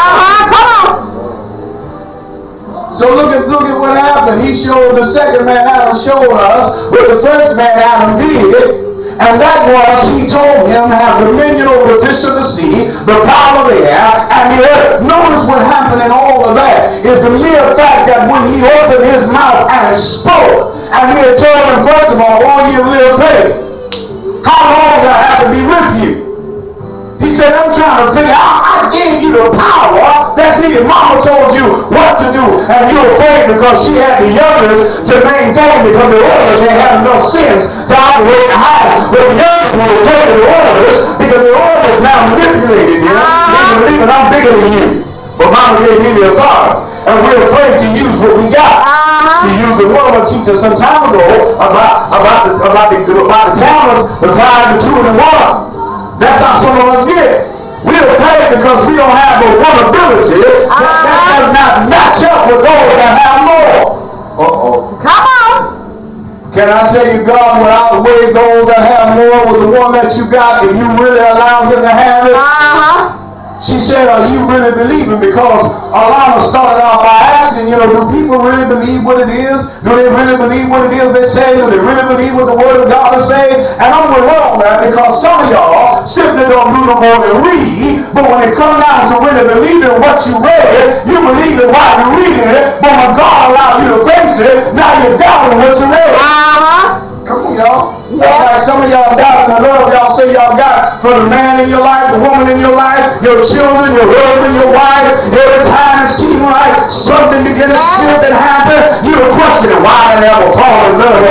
Come on. So look at what happened. He showed the second man Adam showed us what the first man Adam did. And that was, he told him, have dominion over the fish of the sea, the fowl of the air, and the earth. Notice what happened in all of that is the mere fact that when he opened his mouth and spoke, and he had told him, first of all, all you live faith. How long do I have to be with you? He said, I'm trying to figure out, I gave you the power that's needed. Mama told you what to do, and you're afraid because she had the youngest to maintain because the others ain't had enough sense to operate the house. But the youngest were afraid of the others because the others now manipulated you. They believe I'm bigger than you. But Mama gave me the authority, and we're afraid to use what we got. She used the woman teacher some time ago about the talents, the 5, the 2, and the 1. That's how some of us get. We're afraid because we don't have a one ability that does not match up with those that have more. Come on. Can I tell you, God will outweigh those that have more with the one that you got if you really allow him to have it? She said, are you really believing? Because Alana started out by asking, do people really believe what it is? Do they really believe what it is they say? Do they really believe what the word of God is saying? And I'm with her on that because some of y'all simply don't do no more than read, but when it comes down to really believing what you read, you believe it while you're reading it, but when God allowed you to face it, now you're doubting what you read. Come on, y'all. That's why some of y'all doubting the love y'all say y'all got for the man in your life, the woman in your life, your children, your husband, your wife. Every time it seems like something begins to shift and happen, you're questioning why I never fall in love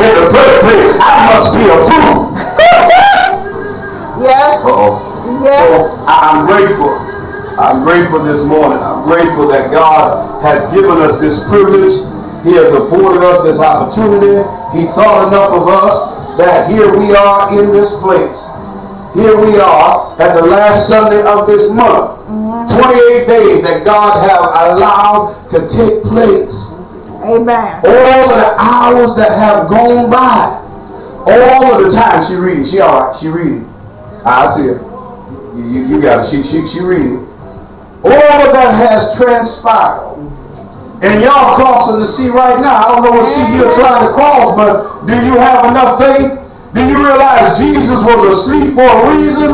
in the first place. I must be a fool. Yes. Yes. So I'm grateful. I'm grateful this morning. I'm grateful that God has given us this privilege. He has afforded us this opportunity. He thought enough of us that here we are in this place. Here we are at the last Sunday of this month. 28 days that God have allowed to take place. Amen. All of the hours that have gone by. All of the time she reading. She all right. She reading. I see it. You got it. She reading. All of that has transpired. And y'all crossing the sea right now. I don't know what sea you're trying to cross, but do you have enough faith? Do you realize Jesus was asleep for a reason?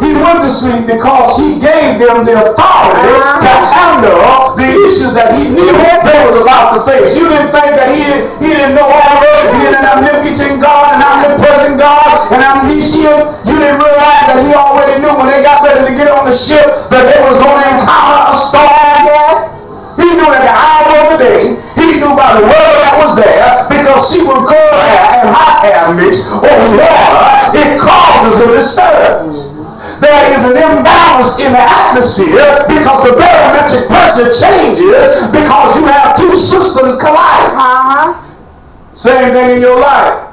He went to sleep because he gave them the authority to handle the issues that he knew they was about to face. You didn't think that he didn't know all of it, being an omnipotent God and omnipresent God and omniscient. You didn't realize that he already knew when they got ready to get on the ship that they was going to encounter a storm. Yes. He knew at the hour of the day, he knew by the word that was there, because see, when cold air and hot air mix or water, it causes a disturbance. There is an imbalance in the atmosphere because the barometric pressure changes because you have two systems colliding. Same thing in your life.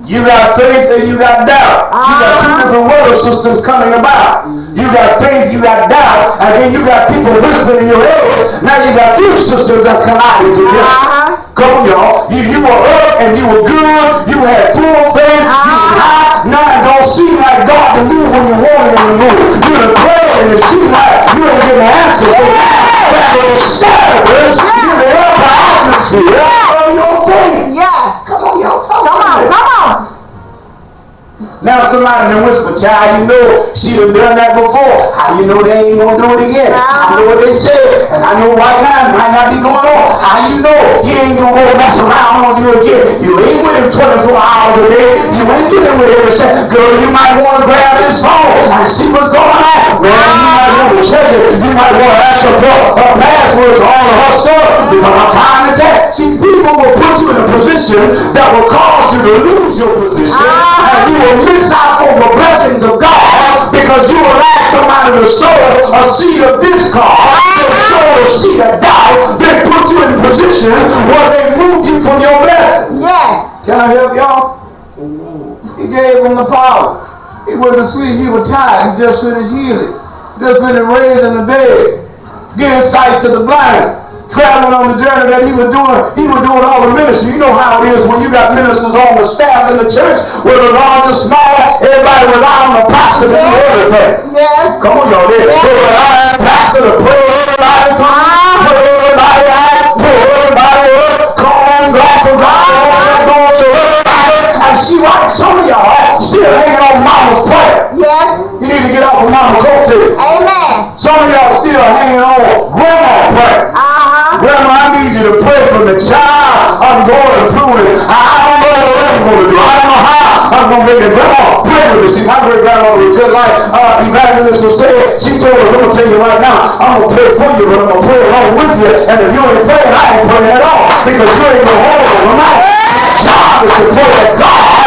You got faith and you got doubt. You got two different weather systems coming about. You got faith, you got doubt, and then you got people whispering in your ear. Now you got two systems that's colliding together. Come on, y'all. You were up and you were good. You had full faith. You were high. Now it don't seem like God to move when you wanted him to move. You done prayed and it seems like you ain't getting the answer. So that's a disturbance in the upper atmosphere of your faith. Yes. Come on, y'all. Talk to me. Come on. Now somebody done whisper, child, you know she done done that before. How you know they ain't gonna do it again? I know what they said, and I know right now it might not be going on. How you know he ain't gonna go mess around on you again? You ain't with him 24 hours a day. You ain't getting with him every second. Girl, you might want to grab his phone and see what's going on. Well, you might want to check it. You might want to ask her for her password to all of her stuff because I'm trying to tell. See, people people will put you in a position that will cause you to lose your position, and you will miss out on the blessings of God because you allow somebody to sow a seed of discord, to sow a seed of doubt, then put you in a position where they move you from your blessing. Yes. Can I help y'all? He gave him the power. He wasn't asleep. He was tired. He just finished healing. Just finished raising the dead. Giving sight to the blind. Traveling on the journey that he was doing. He was doing all the ministry. You know how it is when you got ministers on the staff in the church, whether large or small, everybody rely on the pastor to do everything. Yes. Come on, y'all. They rely on the pastor to pray everybody through, pray everybody out, pray everybody up, call on God for God, and see why some of y'all still hanging on mama's prayer. Yes. You need to get off of mama's coattail. Amen. Some of y'all still hanging on grandma's prayer. Grandma, I need you to pray for the child I'm going through it. I don't know what I'm going to do. I don't know how I'm going to make it. Grandma, pray with me. See, my great grandma was just like Evangelist was saying. She told us, I'm going to tell you right now, I'm going to pray for you, but I'm going to pray along with you. And if you ain't praying, I ain't praying at all. Because you ain't going to hold over my job is to pray that God.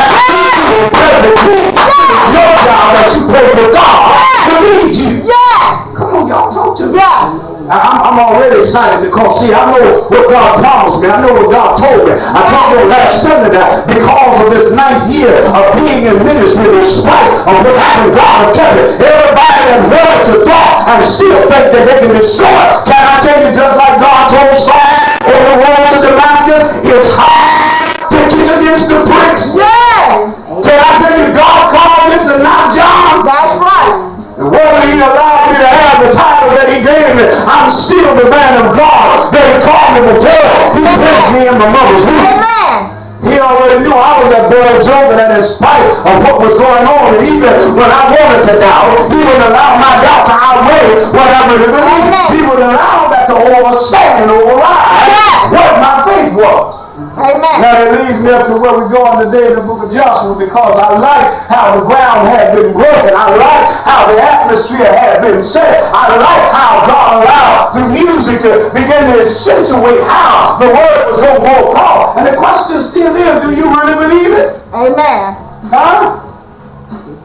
You pray the king. It's your job that you pray for God to lead you. Yes. Come on, y'all, talk to me. Yes. I'm already excited because, see, I know what God promised me. I know what God told me. I told you last Sunday that because of this 9th year of being in ministry, in spite of what happened, God will tell you, everybody that wanted to thought and still think that they can destroy. Can I tell you, just like God told Saul on the road to Damascus, it's hard to kick against the bricks. Yes. Can I tell you, God called this a not John? That's right. And whether he allowed me to have the title that he gave me, I'm still the man of God that he called me before. He placed me in my mother's womb. Amen. He already knew I was that boy Job, that in spite of what was going on, and even when I wanted to doubt, he would allow my doubt to outweigh what I really believed. He would allow that to overstand and override what my faith was. Amen. Now it leads me up to where we're going today in the book of Joshua, because I like how the ground had been broken. I like how the atmosphere had been set. I like how God allowed the music to begin to accentuate how the word was going to go across. And the question still is, do you really believe it? Amen. Huh?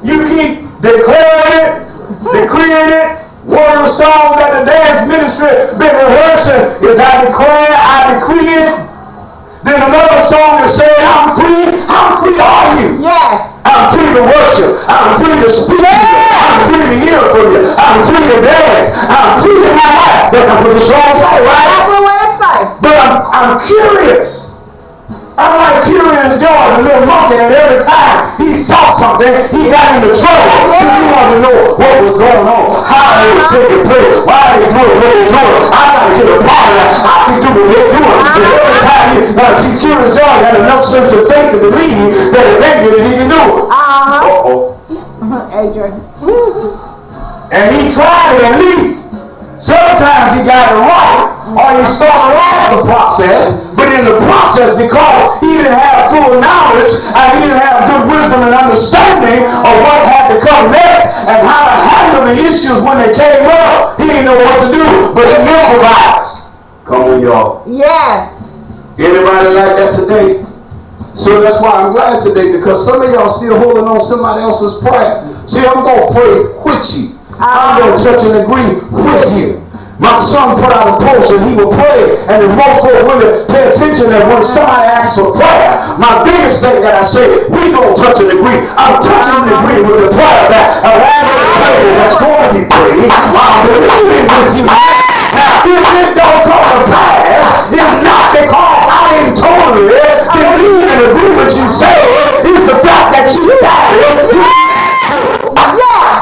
You keep declaring it, decreeing it. One of the songs that the dance ministry been rehearsing is I declare, I decree it. Then another song is saying, I'm free. How free are you? Yes. I'm free to worship. I'm free to speak to you. I'm free to hear from you. I'm free to dance. I'm free in my life. That's what the song say, right? That's what it say. But I'm curious. I'm like Curious George, the little monkey, and every time he saw something, he got into trouble. He wanted to know what was going on, how it was taking place, why they doing what they doing. I got to get a part of that. I can do what they're doing. And every time see, Curious George had enough sense of faith to believe that if they did it, he can do it. Adrian. And he tried it at least. Sometimes he got it right, or he started off the process, but in the process, because he didn't have full knowledge and he didn't have good wisdom and understanding of what had to come next and how to handle the issues when they came up, he didn't know what to do, but he improvised. Come on, y'all. Yes. Anybody like that today? So that's why I'm glad today, because some of y'all still holding on somebody else's prayer. See, I'm going to pray with you. I'm going to touch and agree with you. My son put out a post and he will pray, and if most folks really pay attention that when somebody asks for prayer, my biggest thing that I say, we going to touch and agree. I'm touching and agree with the prayer that I already prayed that's going to be prayed. I'm believing with you. Now, if it don't come to pass, it's not because I didn't totally believe and agree with you say. It's the fact that you died.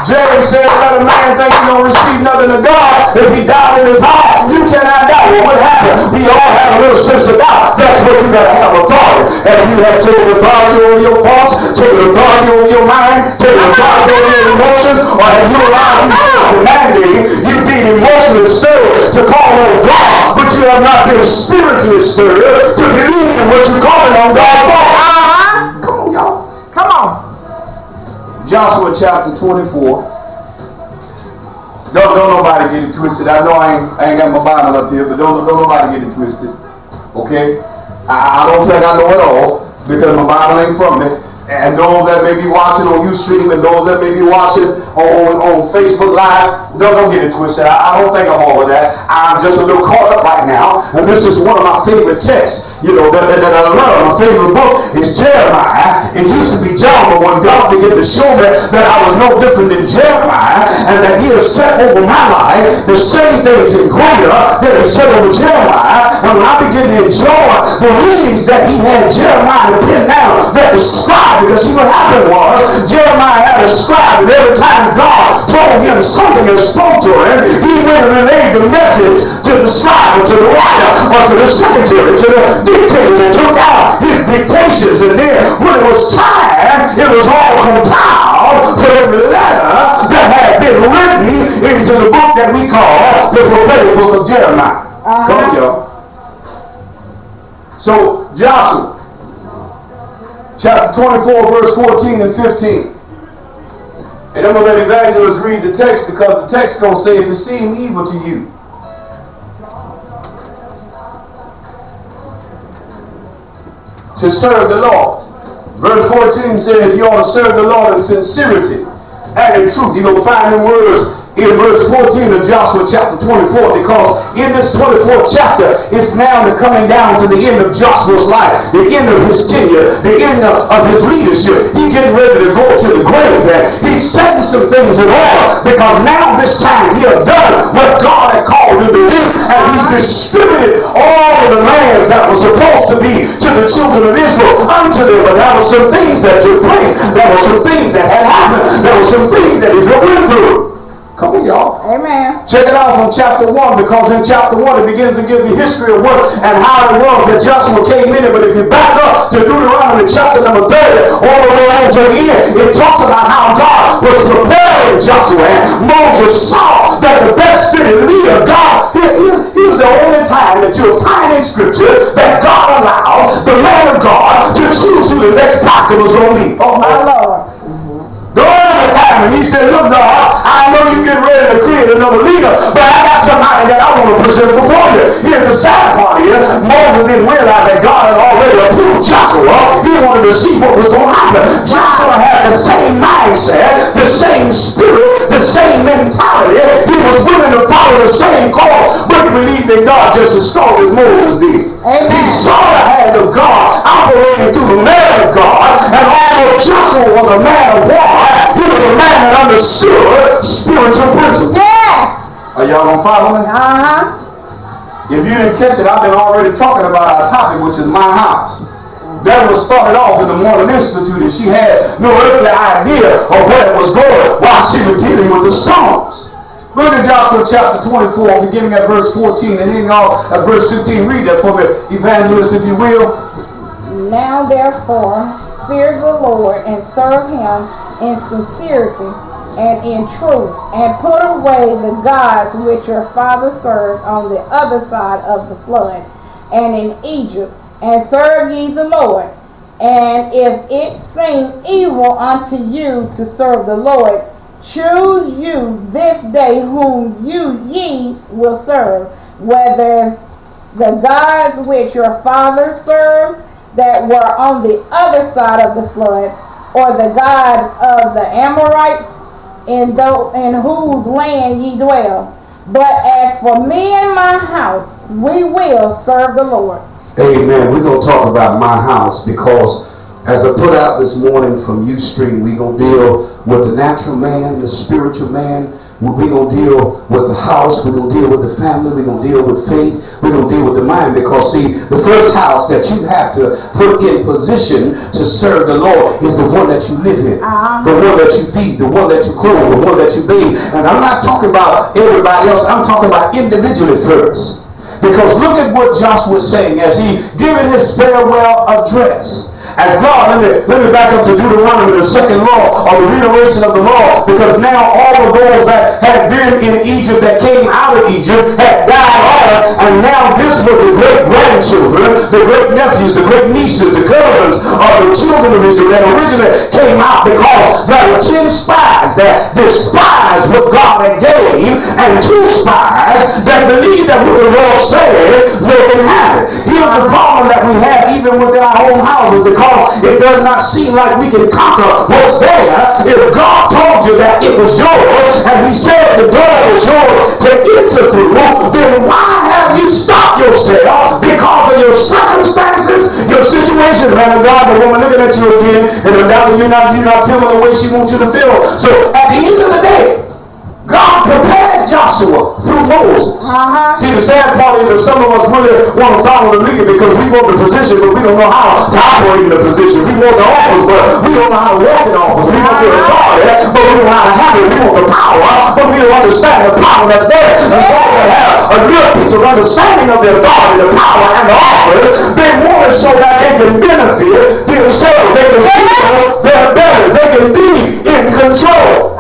James said, let a man think he don't receive nothing of God if he died in his heart. You cannot die. Well, what happened? We all have a little sense of doubt. That's what you got to have authority. And you have taken authority over your thoughts, taken authority over your mind, taken authority over your emotions, or have you allowed you commanding, you being emotionally stirred to call on God, but you have not been spiritually stirred to believe in what you're calling on God for. Come on, y'all. Come on. Joshua chapter 24. Don't nobody get it twisted. I know I ain't got my Bible up here, but don't nobody get it twisted. Okay? I don't think I know it all because my Bible ain't from me. And those that may be watching on Ustream and those that may be watching on Facebook Live, don't get it twisted. I don't think I'm all of that. I'm just a little caught up right now. And this is one of my favorite texts, you know, that I love. My favorite book is Jeremiah. It used to be John, but when God began to show me that I was no different than Jeremiah and that he has set over my life the same things and greater that he said over Jeremiah, and when I began to enjoy the readings that he had Jeremiah to pin down that described, because see what happened was Jeremiah had a scribe, and every time God told him something and spoke to him, he went and relayed the message to the scribe or to the writer or to the secretary, to the dictator, and took out his dictations. And then when it was time, it was all compiled to every letter that had been written into the book that we call the prophetic book of Jeremiah. Come on, y'all. So Joshua chapter 24, verse 14 and 15. And I'm going to let Evangelist read the text because the text is going to say, if it seemed evil to you. To serve the Lord. Verse 14 says you ought to serve the Lord in sincerity and in truth. You're going to find them words in verse 14 of Joshua chapter 24, because in this 24th chapter, it's now the coming down to the end of Joshua's life, the end of his tenure, the end of his leadership. He's getting ready to go to the grave, and he's setting some things in order, because now this time he has done what God had called him to do, and he's distributed all of the lands that were supposed to be to the children of Israel unto them. But there were some things that took place. There were some things that had happened. There were some things that Israel went through. Come on, y'all. Amen. Check it out from chapter 1, because in chapter 1 it begins to give the history of what and how it was that Joshua came in it. But if you back up to Deuteronomy chapter number 30, all the way on to the end, it talks about how God was preparing Joshua, and Moses saw that the best fitted leader, God, here's the only time that you'll find in scripture that God allowed the man of God to choose who the next pastor was going to be. Oh, my Lord. The only time, and he said, look, God, I know you get ready to create another leader, but I got somebody that I want to present before you. Here's the sad part here. Moses didn't realize that God had already approved Joshua. He wanted to see what was going to happen. Joshua had the same mindset, the same spirit, the same mentality. He was willing to follow the same call, but he believed in God just as strong as Moses did. Amen. He saw the hand of God operating through the man of God, and although Joshua was a man of war, he was a man that understood spiritual principles. Yes. Are y'all gonna follow me? Uh-huh. If you didn't catch it, I've been already talking about our topic, which is my house. Deborah started off in the Mormon Institute, and she had no earthly idea of where it was going while she was dealing with the storms. Look at Joshua chapter 24, beginning at verse 14 and ending off at verse 15. Read that for me, evangelist, if you will. Now therefore, fear the Lord and serve him in sincerity and in truth, and put away the gods which your father served on the other side of the flood and in Egypt, and serve ye the Lord. And if it seem evil unto you to serve the Lord, choose you this day whom ye will serve, whether the gods which your fathers served that were on the other side of the flood, or the gods of the Amorites in whose land ye dwell. But as for me and my house, we will serve the Lord. Amen. We're going to talk about my house, because as I put out this morning from Ustream, we're going to deal with the natural man, the spiritual man. We're going to deal with the house. We're going to deal with the family. We're going to deal with faith. We're going to deal with the mind, because see, the first house that you have to put in position to serve the Lord is the one that you live in, the one that you feed, the one that you clothe, the one that you bathe. And I'm not talking about everybody else. I'm talking about individually first. Because look at what Joshua was saying as he given his farewell address. As God, let me back up to Deuteronomy, the second law, or the reiteration of the law, because now all of those that had been in Egypt, that came out of Egypt, had died off, and now this were the great-grandchildren, the great-nephews, the great-nieces, the cousins of the children of Israel that originally came out because there were 10 spies that despised what God had gave and 2 spies that believed that what the Lord said they can have it. Here's the problem that we have even within our own houses, because it does not seem like we can conquer what's there. If God told you that it was yours and he said the door was yours to enter through, then why have you stopped yourself because of your circumstances, your situation? Man of God, the woman looking at you again, and undoubtedly you're not feeling the way she wants you to feel. So at the end of the day, God prepared Joshua through Moses. See, the sad part is that some of us really want to follow the leader because we want the position, but we don't know how to operate in the position. We want the office, but we don't know how to walk in the office. We want the authority, but we don't know how to have it. We want the power, but we don't understand the power that's there. And God will have a real piece of understanding of the authority, the power, and the office. They want it so that they can benefit themselves. They can feel their bellies. They can be in control.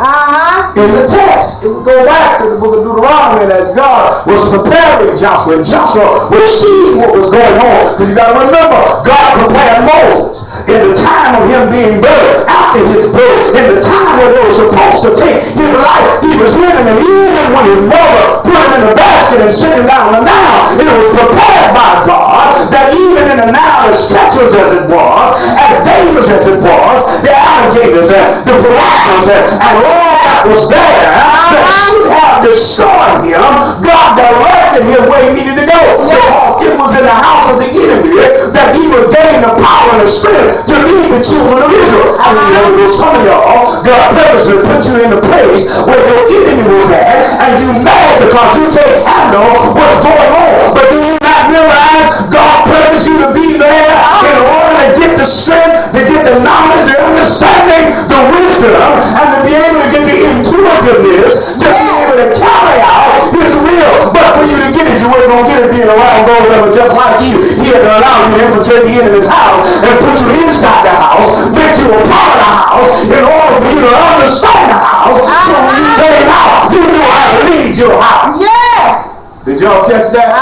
In the text, it would go back to the book of Deuteronomy as God was preparing Joshua, and Joshua was seeing what was going on. Because you got to remember, God prepared Moses in the time of him being birthed, after his birth, in the time when he was supposed to take his life. He was living, and even when his mother put him in a basket and sent him down the Nile, it was prepared by God that even in the Nile, as treacherous as it was, as dangerous as it was, the alligators and the piranhas and all that was there that should have destroyed him, God directed him where he needed to go. Because it was in the house of the enemy that he would gain the power and the strength to lead the children of Israel. I mean, some of y'all, God purposely put you in the place where your enemy was at, and you mad because you can't handle what's going on. But do you not realize God purposed you to be there in order to get the strength, to get the knowledge, the understanding, the wisdom, and to be able to get the intuitiveness to be able to carry out his will. But for you to get it, you weren't going to get it being around those that were just like you. He had to allow you to infiltrate the enemy's house and put you inside the house, make you a part of the house in order for you to understand the house. So when you came out, you knew how to lead your house. Yes. Did y'all catch that?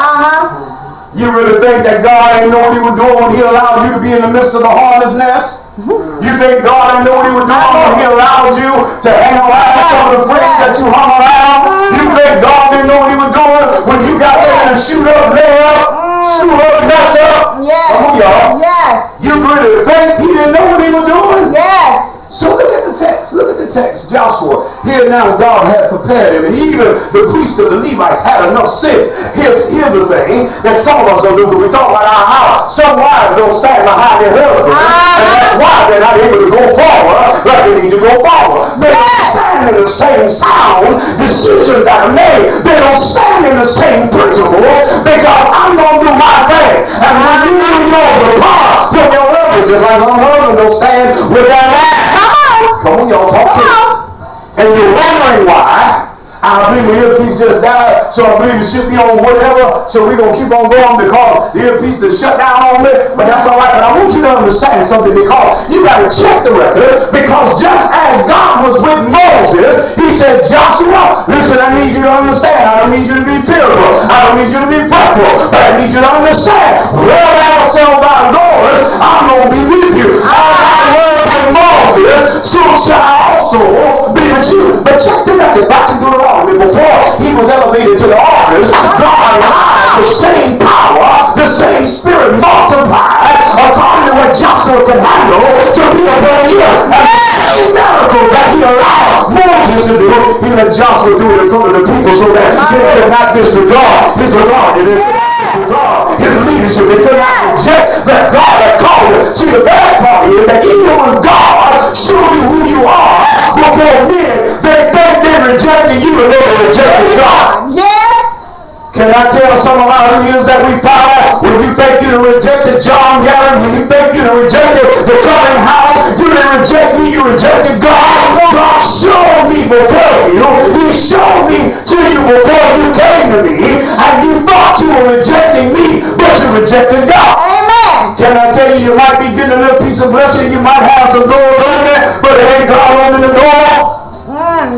You really think that God ain't know what he was doing when he allowed you to be in the midst of the hornet's nest? You think God didn't know what he was doing when he allowed you to hang around some of the friends that you hung around? You think God didn't know what he was doing when you got ready to shoot up, lay up, shoot up, mess up? Come on, y'all. Yes. You really think he didn't know what he was doing? Yes. So look at the text. Look at the text. Joshua, here now God had prepared him. And even the priests of the Levites had enough sense. Here's the thing that some of us don't do. When we talk about our house, some wives don't stand behind their husbands. And that's why they're not able to go forward like they need to go forward. They don't stand in the same sound decisions that are made. They don't stand in the same principle because I'm going to do my thing. And when you do yours apart from your husband, just like my husband don't stand with that ass. Come on, y'all, talk to me. And you're wondering why. I believe the earpiece just died, so I believe it should be on whatever, so we're going to keep on going because the earpiece is shut down on me. But that's all right. But I want you to understand something, because you got to check the record, because just as God was with Moses, he said, Joshua, listen, I need you to understand. I don't need you to be fearful. I don't need you to be fretful. But I need you to understand. Where thou shalt thou goest, I'm going to be with you. So shall I also be with you. But check the record back in Deuteronomy. Before he was elevated to the office, God allowed the same power, the same spirit multiplied according to what Joshua could handle to be upon him. And the same miracles that he allowed Moses to do, he let Joshua do it in front of the people so that they could not disregard his authority. His leadership, they could not reject that God had called him. See, the bad part is that even when God shows you who you are before men, they think they're rejecting you and they're rejecting God. Yes. Can I tell some of our leaders that we follow, when you think you rejected John Gavin, when you think you rejected the coming house, you didn't reject me, you rejected God. God showed me before you. He showed me to you before you came to me, and you thought you were rejecting me, but you rejected God. Amen. Can I tell you, you might be getting a little piece of blessing, you might have some doors open, but it ain't God opening the door.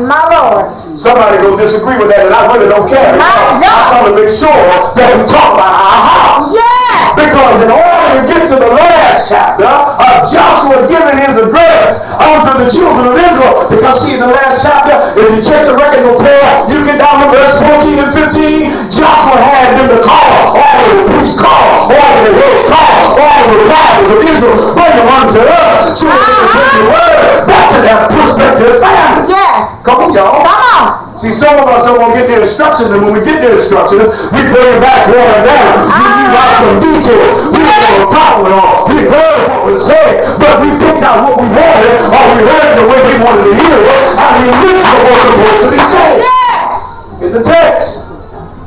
My Lord. Somebody gonna disagree with that, and I really don't care. I'm gonna make sure that we talk about our house. Yes. Because in order to get to the last chapter of Joshua giving his address unto the children of Israel, because see in the last chapter, if you check the record before, you get down to verse 14 and 15, Joshua had them to call all of the priests, call all of the hills, call all of the fathers of Israel, bring them unto us, so that they can bring the word back to their prospective family. Yes. Come on, y'all. Come on. See, some of us don't want to get the instructions, and when we get the instructions, we bring it back, water down. We leave out some details. We don't follow it all. We heard what was said, but we picked out what we wanted, or we heard it the way we wanted to hear it, and we missed what was supposed to be said. Yes. In the text,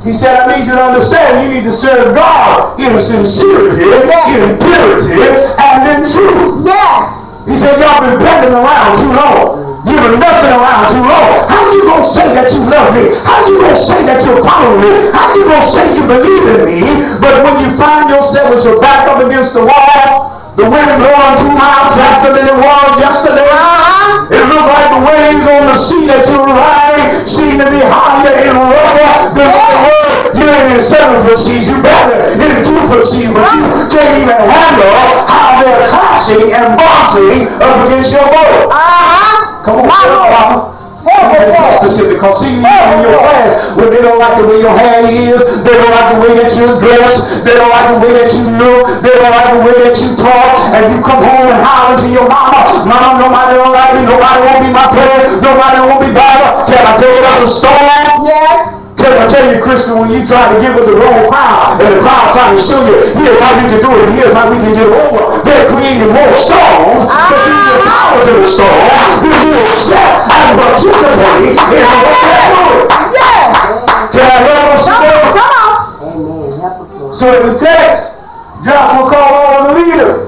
he said, I need you to understand, you need to serve God in sincerity, in purity, and in truth. Yes. He said, y'all been bending around too long. You've been messing around too long. How you gonna say that you love me? How you gonna say that you're following me? How you gonna say you believe in me? But when you find yourself with your back up against the wall, the wind blowing 2 miles faster than it was yesterday, it looked like the waves on the sea that you're riding seem to be higher and rougher than what they were. You're in 7-foot seas, you better in 2-foot seas, but you can't even handle how they're clashing and bossing up against your boat. Come on, Mama. Because see, you in your class, when they don't like the way your hair is, they don't like the way that you dress, they don't like the way that you look, they don't like the way that you talk, and you come home and holler to your mama, Mama, nobody don't like me, nobody won't be my friend, nobody won't be better. Can I tell you that's a storm? Yes. Can I tell you, Christian, when you try to give it the wrong crowd, and the crowd trying to show you, here's how we can do it, here's how we can get over, they're creating more storms, but you give power to the storm, you accept and participate in what they're doing. Yes. Can I help us today? Come on. Amen. Help us, Lord. So in the text, Joshua called all the leaders.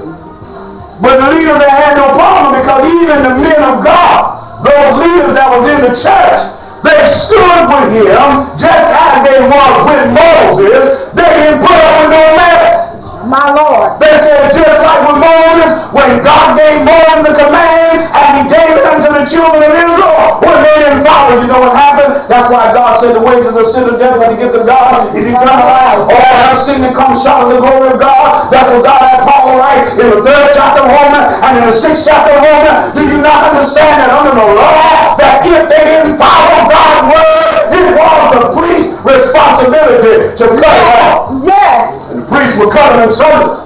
But the leaders that had no problem, because even the men of God, those leaders that was in the church, they stood with him just as they was with Moses. They didn't put up with no mess. My Lord. They said just like with Moses, when God gave Moses the command and he gave it unto the children of Israel, when they didn't follow, you know what happened? That's why God said the wages of the sin of death when they get to God is eternal life. All have sinned and come short of the glory of God. That's what God had Paul write in the 3rd chapter of Romans and in the 6th chapter of Romans. Do you not understand that under the law, that if they didn't follow God's word, it was the priest's responsibility to cut it off? Yes. And the priests were cut them in sunder.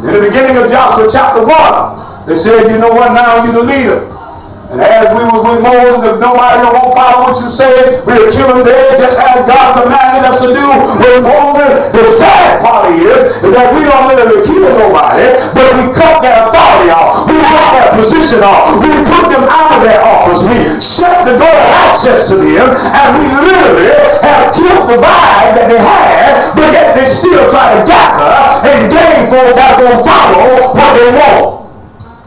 In the beginning of Joshua chapter 1, they said, you know what, now you're the leader. And as we was with Moses, if nobody won't follow what you say, we'll kill them dead just as God commanded us to do with Moses. The sad part is that we don't literally kill nobody, but we cut their authority off. We cut their position off. We put them out of their office. We shut the door of access to them, and we literally have killed the vibe that they had, but yet they still try to gather and gain folk that's going to follow what they want.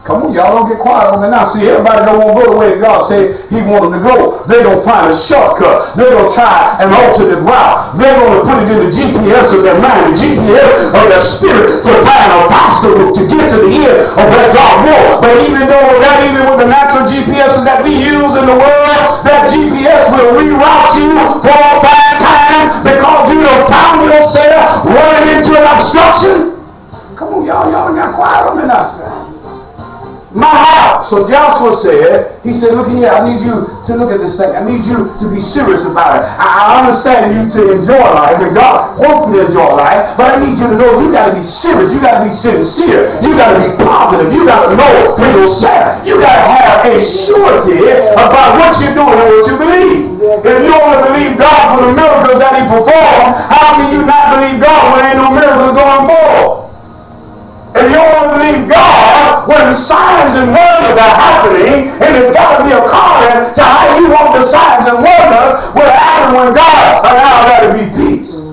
Come on, y'all, don't get quiet on me now. See, everybody don't want to go the way God said he wanted them to go. They're going to find a shortcut. They're going to try an alternate route. They're going to put it in the GPS of their mind, the GPS of their spirit, to find a faster route to get to the end of where God wants. But even with the natural GPS that we use in the world, that GPS will reroute you 4 or 5 times because you have found yourself running into an obstruction. Come on, y'all done got quiet on me now. My house. So Joshua said, he said, look here, I need you to look at this thing. I need you to be serious about it. I understand you to enjoy life, and God wants me to enjoy life, but I need you to know you got to be serious. You got to be sincere. You got to be positive. You got to know for yourself. You got to have a surety about what you're doing and what you believe. If you only believe God for the miracles that he performed, how can you not believe God when ain't no miracles going forward? If you only believe God when signs and wonders are happening, and it's got to be according to how you want the signs and wonders, will happen when God allows there to be peace.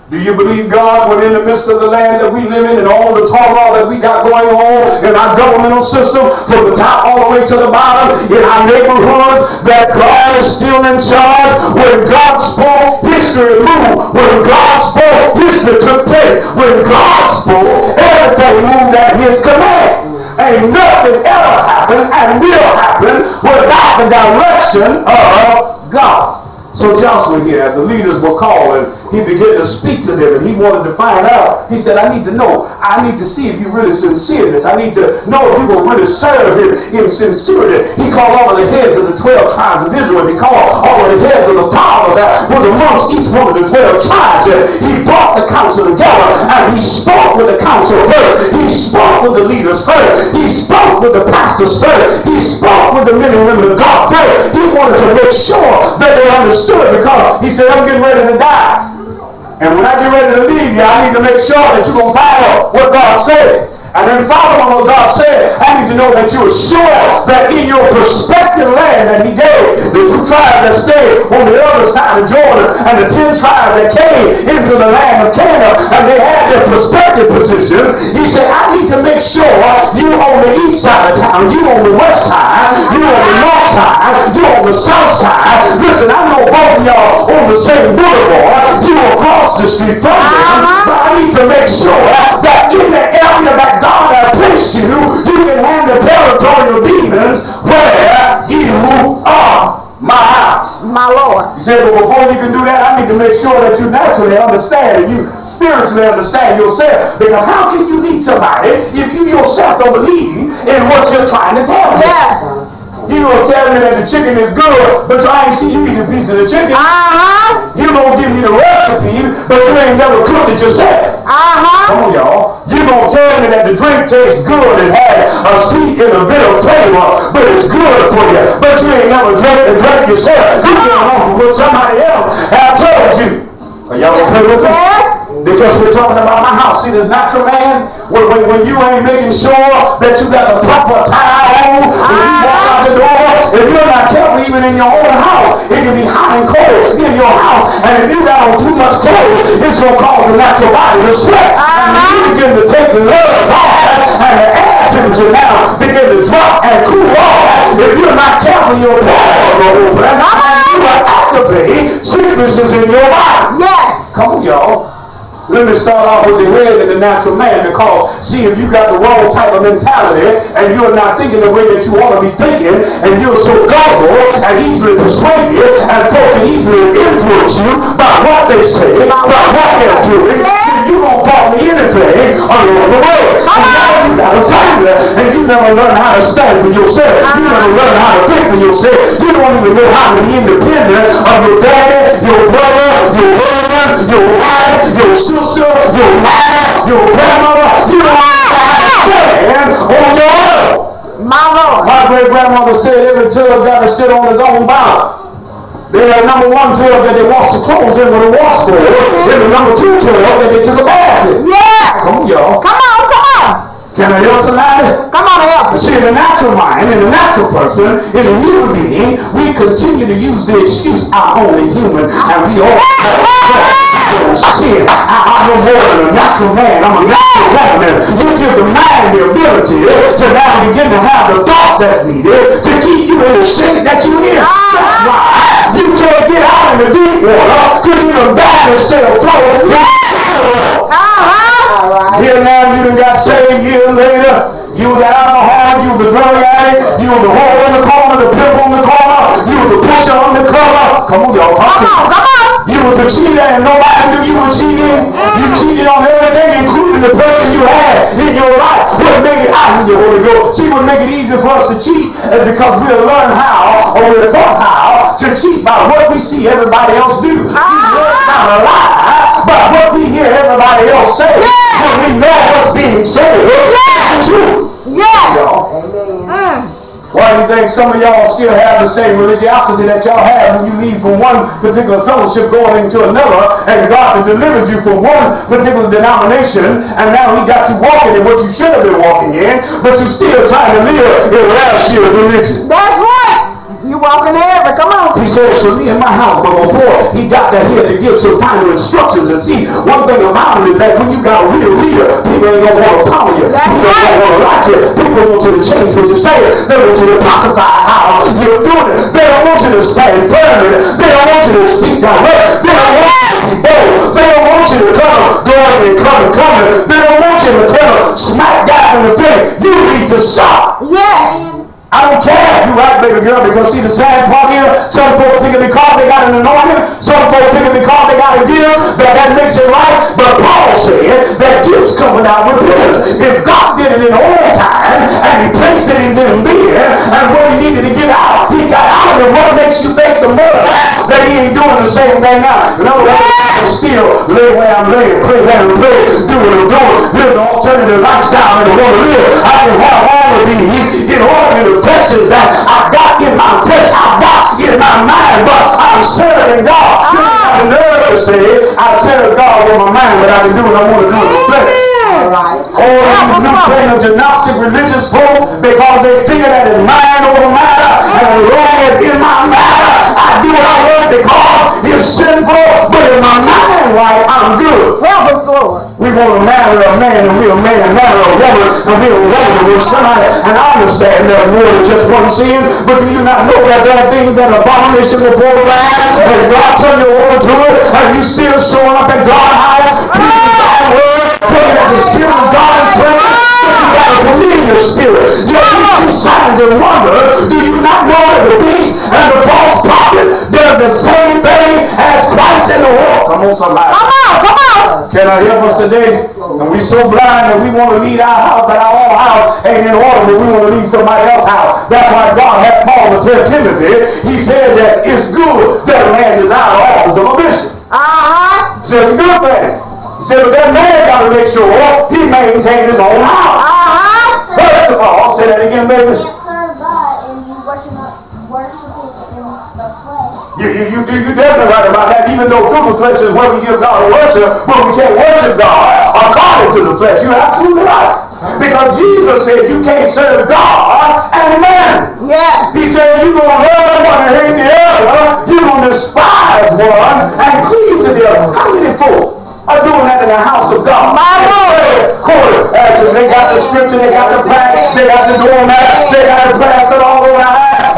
Do you believe God when in the midst of the land that we live in and all the turmoil that we got going on in our governmental system, from the top all the way to the bottom, in our neighborhoods, that God is still in charge? When God spoke, history moved. When God spoke, history took place. When God spoke, everything moved at his command. Ain't nothing ever happened and will happen without the direction of God. So Joshua here, as the leaders were called, and he began to speak to them, and he wanted to find out. He said, I need to know. I need to see if you're really sincere in this. I need to know if you will really serve him in sincerity. He called all of the heads of the 12 tribes of Israel. He called all of the heads of the father that was amongst each one of the 12 tribes. And he brought the council together, and he spoke with the council first. He spoke with the leaders first. He spoke with the pastors first. He spoke with the men and women of God first. He wanted to make sure that they understood, because he said, I'm getting ready to die. And when I get ready to leave you, I need to make sure that you're going to follow what God said. And then following what God said, I need to know that you're sure that in your prospective land that he gave, the 2 tribes that stayed on the other side of Jordan, and the 10 tribes that came into the land of Canaan, and they had their prospective positions, he said, I need to make sure you on the east side of town, you on the west side, you on the north side, you on the south side. Listen, I know both of y'all on the same boulevard, you across the street from them, but I need to make sure that in the area that God has placed you, you can handle territorial demons where you are. My house. My Lord. He said, but before you can do that, I need to make sure that you naturally understand and you spiritually understand yourself. Because how can you lead somebody if you yourself don't believe in what you're trying to tell them? Yes. You gonna tell me that the chicken is good, but I ain't see you eat a piece of the chicken. You gonna give me the recipe, but you ain't never cooked it yourself. Come on, y'all. You gonna tell me that the drink tastes good and has a sweet and a bitter flavor, but it's good for you, but you ain't never drank the drink yourself. You get along with what somebody else have told you. Are y'all gonna play with me? Yes. Because we're talking about my house. See, this natural man, when you ain't making sure that you got the proper tie on, when you walk out the door, if you're not careful even in your own house, it can be hot and cold in your house. And if you got on too much clothes, it's going to cause the natural body to sweat. And when you begin to take the gloves off, and the air temperature now begin to drop and cool off, if you're not careful, your pores are open. And you will activate sicknesses in your body. Yes. Come on, y'all. Let me start off with the head and the natural man, because see, if you got the wrong type of mentality and you're not thinking the way that you ought to be thinking, and you're so gullible and easily persuaded, and folks can easily influence you by what they say, by what they're doing, then you don't follow anything along the way. And now you got a family and you never learn how to stand for yourself. You never learn how to think for yourself. You don't even know how to be independent of your daddy, your brother, your husband, your wife, your sister, your mom, your grandmother. You don't know how to stand on your own. My Lord. My great grandmother said every tub got to sit on his own bottom. They had number 1 tub that they washed the clothes in with a wash board, and the number 2 tub that they took a bath in. Yeah. Come on, y'all. Come on, come on. Can I help somebody? Come on, help me. See, in the natural mind, in the natural person, in the human being, we continue to use the excuse, I'm only human, and we all have sin. I'm no more than a natural man. I'm a natural woman. You give the mind the ability to now begin to have the thoughts that's needed to keep you in the shape that you're in. That's why you can't get out in the deep water, because you're the bad instead of flowing. Here now you done got saved years later. You was the alcoholic, you was the drug addict, you was the whore in the corner, the pimp on the corner, you was the pusher on the cover. Come on, y'all, talk to me. Come on. You was the cheater and nobody knew you were cheating. You cheated on everything, including the person you had in your life. What make it out in your Holy Ghost? See, what make it easy for us to cheat is because we'll learn how, or we're taught how to cheat by what we see everybody else do. We learn how to lie by what we hear everybody else say. When we know what's being said, it's true. Yes. Y'all. Why do you think some of y'all still have the same religiosity that y'all have when you leave from one particular fellowship going into another, and God has delivered you from one particular denomination, and now He got you walking in what you should have been walking in, but you're still trying to live in last year's religion? That's right. You walking there, but come on. He said, so me and my house, but before he got that here to give some final instructions. And see, one thing about it is that when you got a real leader, people ain't gonna want to follow you. People ain't gonna want to like you. People want you to change what you say. They want you to pacify how you're doing it. They don't want you to stand firm. They don't want you to speak direct. They don't want you to be bold. They don't want you to come, going and coming. They don't want you to tell them, smack down in the face. You need to stop. Yes. I don't care. You're right, baby girl, because see the sad part here, some folks think because they got an anointing, some folks think because they got a gift, that makes it right. But Paul said that gifts coming out with repentance. If God did it in the old time, and he placed it in them there, and what he needed to get out, he got out of it. What makes you think the more that he ain't doing the same thing now? In other words, I can still lay where I'm laying, pray where I'm praying, do what I'm doing, live the alternative lifestyle that I want to live. I can have all of these in order to reflections that I got in my flesh, I got in my mind, but I'm serving God. You have the nerve to say, I serve God with my mind, but I can do what I want to do in the flesh. Right. Oh, you playing a gymnastic religious folk because they figure that it's mind over matter, and as long as in my matter, I do what I want because it's sinful, but in my mind right, I'm good. Help us, Lord. We want to marry a man, and we're a man, marry a woman, and we're a woman with somebody. And I understand there's more than just one sin, but do you not know that there are things that are abomination before the Lord, and God turn you over to it, and you still showing up at God's house, preaching God's word, praying that the Spirit of God is present, but you got a familiar spirit. You see signs and wonders. Do you not know that the beast and the false prophet does the same thing as Christ in the world? Come on, somebody. Come on, come on. Can I help us today? And we so blind that we want to lead our house, but our own house ain't in order, but we want to lead somebody else's house. That's why God had Paul to tell Timothy. He said that it's good that a man desire the office of a bishop. Uh-huh. He said it's a good thing. He said, but that man got to make sure he maintains his own house. Uh-huh. First of all, say that again, baby. You can't serve God and you worship in the flesh. You definitely right about that. Even though through the flesh is where we give God worship, but we can't worship God according to the flesh. You're absolutely right. Because Jesus said you can't serve God and man. Yes. He said you're going to love one and hate the other. You're going to despise one and cleave to the other. How many folk are doing that in the house of God? My Lord. They got the scripture, they got the plaque, they got the doormat, they got the plaster all over the house.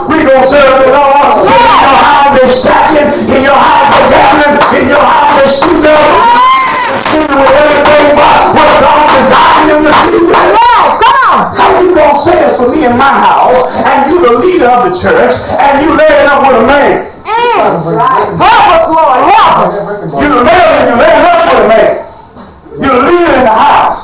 We gonna serve the Lord. In your house they're shacking, in your house they're gambling, in your house they're shooting up. Shooting with everything but what God designed them to shoot with. Yes, come on. How you gonna say this for me in my house, and you the leader of the church, and you laying up with a man? Right. Help us, Lord. Help us. You the man and you laying up with a man. You the leader in the house.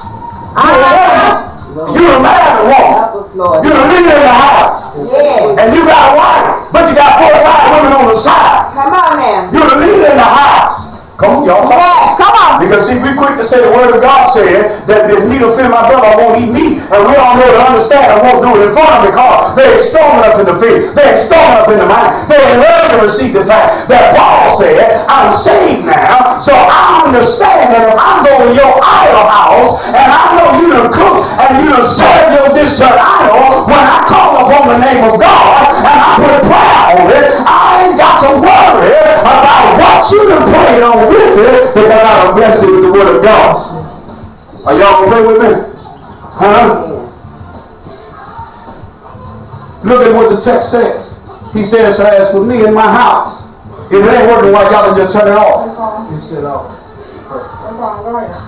You the man and woman. Help us, Lord. You the leader in the house. Yeah. And you got a wife, but you got 4 or 5 women on the side. Come on now. You're the leader in the house. Come on, y'all talk. Yes, come on. Because see, we quick to say the word of God said that if meat will feed my brother, I won't eat meat. And we all know to understand I won't do it in front of them because they ain't strong enough in the faith. They ain't strong enough in the mind. They ain't learned to receive the fact that Paul said, I'm saved now, so I understand that if I go to your idol house and I know you to cook and you to serve your dish to an idol, when I call upon the name of God and I put prayer on it, I ain't got to worry about what you done prayed on with it, because I done blessed it with the word of God. Are y'all gonna play with me? Huh? Look at what the text says. He says, so as for me in my house, if it ain't working, why y'all just turn it off? That's all. Go ahead.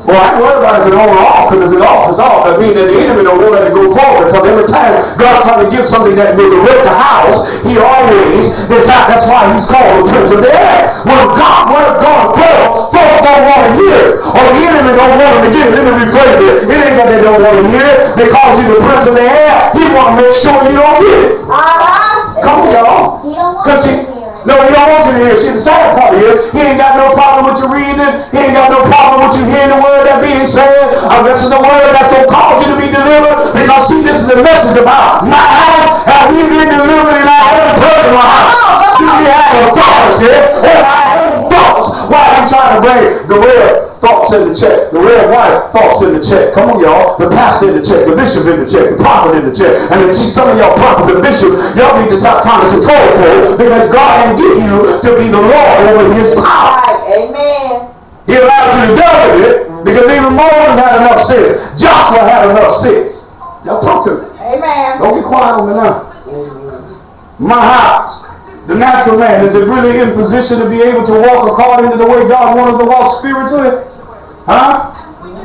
Well, I ain't worried about if it's on or off, because if it's off, it's off. That means that the enemy don't want it to go forward, because every time God's trying to give something that will direct the house, he always decides. That's why he's called the Prince of the Air. When God word God fall, folk don't want to hear it, or the enemy don't want him to get it. Let me rephrase it. It ain't that they don't want to hear it, because he's the Prince of the Air. He want to make sure you don't get it. Come on, y'all. He don't want Because you to hear it. no, he don't want you to hear it. See, the sad part is, he ain't got no problem with you reading it. He ain't got no problem with you hearing the word that being said. Unless it's the word that's going to cause you to be delivered. Because, see, this is the message about my house. Have we been delivered in our own personal house? Do we have authority over our own thoughts? Why are we trying to bring the red thoughts in the check? The red, white thoughts in the check. Come on, y'all. The pastor in the check. The bishop in the check. The prophet in the check. And then see, some of y'all prophets and bishops, y'all need to stop trying to control folks, because God didn't give you to be the Lord over his house. Right. Amen. He allowed you to govern it because even Moses had enough sense. Joshua had enough sense. Y'all talk to me. Amen. Don't get quiet on me now. My house. The natural man, is it really in position to be able to walk according to the way God wanted to walk spiritually? Huh?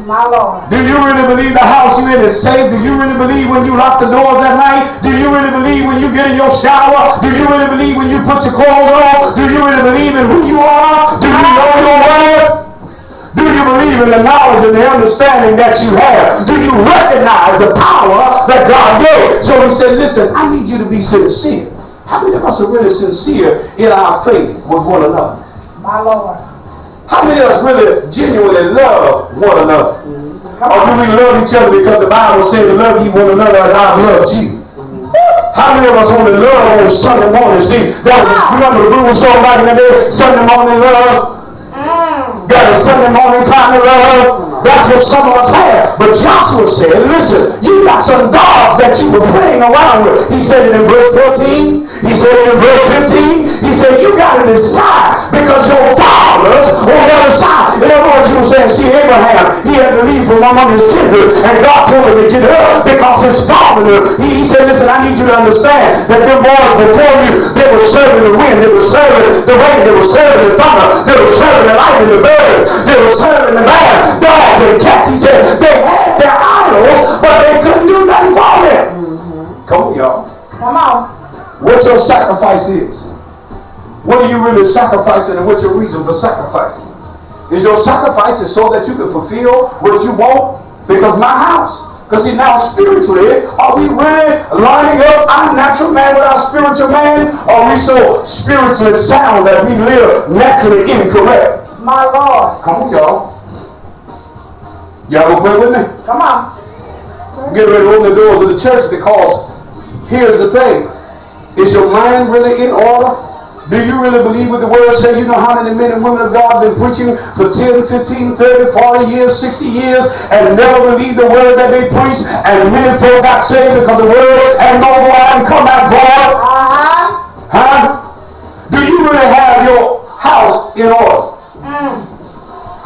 My Lord. Do you really believe the house you're in is safe? Do you really believe when you lock the doors at night? Do you really believe when you get in your shower? Do you really believe when you put your clothes on? Do you really believe in who you are? Do you know your word? Do you believe in the knowledge and the understanding that you have? Do you recognize the power that God gave? So he said, listen, I need you to be sincere. How many of us are really sincere in our faith with one another? My Lord. How many of us really genuinely love one another? Or do we love each other because the Bible says love ye one another as I loved you? How many of us only love on Sunday morning? See, remember the Blue song back in the day, Sunday morning love? Got a Sunday morning time to love. That's what some of us have. But Joshua said, listen, you got some gods that you were playing around with. He said it in verse 14. He said it in verse 15. He said you got to decide because your fathers on the other side. In other words, you were saying, see, Abraham, he had to leave from among his kindred, and God told him to get up because his father, he said, listen, I need you to understand that them boys before you, they were serving the wind, they were serving the rain, they were serving the thunder, they were serving the lightning, the birds, they were serving the man, dogs and cats. He said they had their idols, but they couldn't do nothing for them. Come on, y'all. Come on. What your sacrifice is. What are you really sacrificing, and what's your reason for sacrificing? Is your sacrifice so that you can fulfill what you want? Because my house. Because see, now spiritually, are we really lining up our natural man with our spiritual man? Or are we so spiritually sound that we live naturally incorrect? My Lord. Come on, y'all. Y'all gonna pray with me? Come on. Get ready to open the doors of the church, because here's the thing. Is your mind really in order? Do you really believe what the word says? You know how many men and women of God have been preaching for 10, 15, 30, 40 years, 60 years, and never believed the word that they preached, and many folk got saved because the word ain't go out and come back void? Huh? Do you really have your house in order?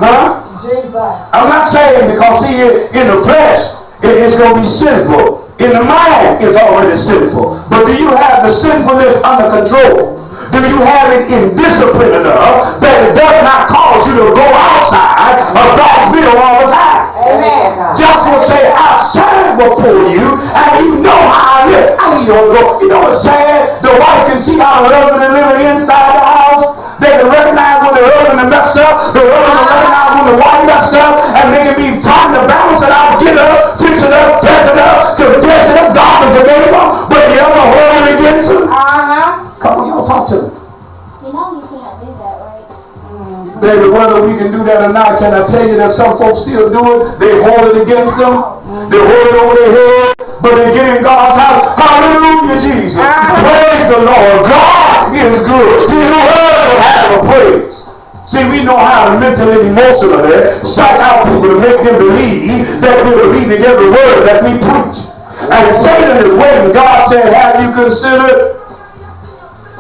Huh? Jesus. I'm not saying because see, in the flesh, it is going to be sinful. In the mind, it's already sinful. But do you have the sinfulness under control? Do you have it in discipline enough that it does not cause you to go outside of God's will all the time? Amen. Joshua said, I stand before you, and you know how I live. I need you to go. You know what's sad? The wife can see how the husband is living inside the house. They can recognize when the husband is messed up. The husband can recognize when the wife messed up. And they can be trying to balance it out, get up, fix it up, fess it up, confess it up. God forgave them, but the other holding against him. Come on, y'all, talk to me. You know you can't do that, right? Baby, whether we can do that or not, can I tell you that some folks still do it? They hold it against them. They hold it over their head, but they get in God's house. Hallelujah, Jesus. Praise the Lord. God is good. He's worthy to have a praise. See, we know how to mentally and emotionally psych out people to make them believe that we're believing every word that we preach. And Satan is waiting. God said, have you considered?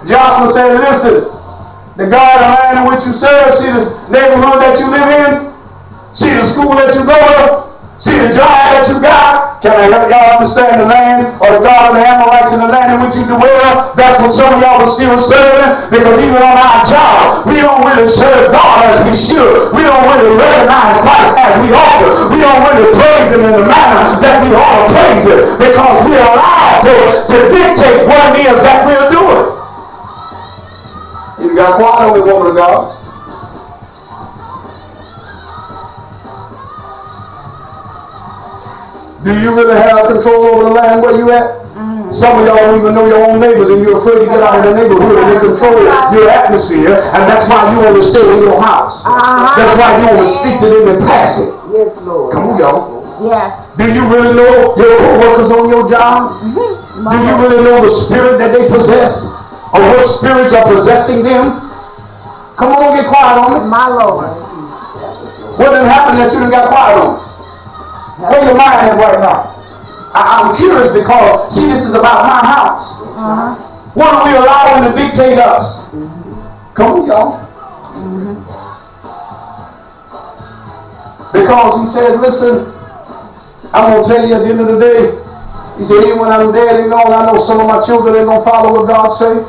Joshua said, listen, the God of the land in which you serve, see the neighborhood that you live in, see the school that you go to, see the job that you got. Can I help y'all understand the land or the God of the Amorites in the land in which you dwell? That's what some of y'all are still serving, because even on our job, we don't really serve God as we should. We don't really recognize Christ as we ought to. We don't really praise Him in the manner that we ought to praise Him, because we are allowed to dictate what it is that we're doing. You got quiet on the woman of God. Do you really have control over the land where you at? Some of y'all don't even know your own neighbors, and you're afraid to get out of the neighborhood and they control your atmosphere, and that's why you want to stay in your house. That's why you want to speak to them and pass it. Yes, Lord. Come on, y'all. Yes. Do you really know your co-workers on your job? Do you really know the spirit that they possess? Or what spirits are possessing them? Come on, don't get quiet on me. My Lord. What done happened that you done got quiet on? Where your mind at right now? I'm curious because, see, this is about my house. What are we allowing to dictate us? Come on, y'all. Because he said, listen, I'm going to tell you at the end of the day, he said, even when I'm dead and gone, I know some of my children ain't going to follow what God say.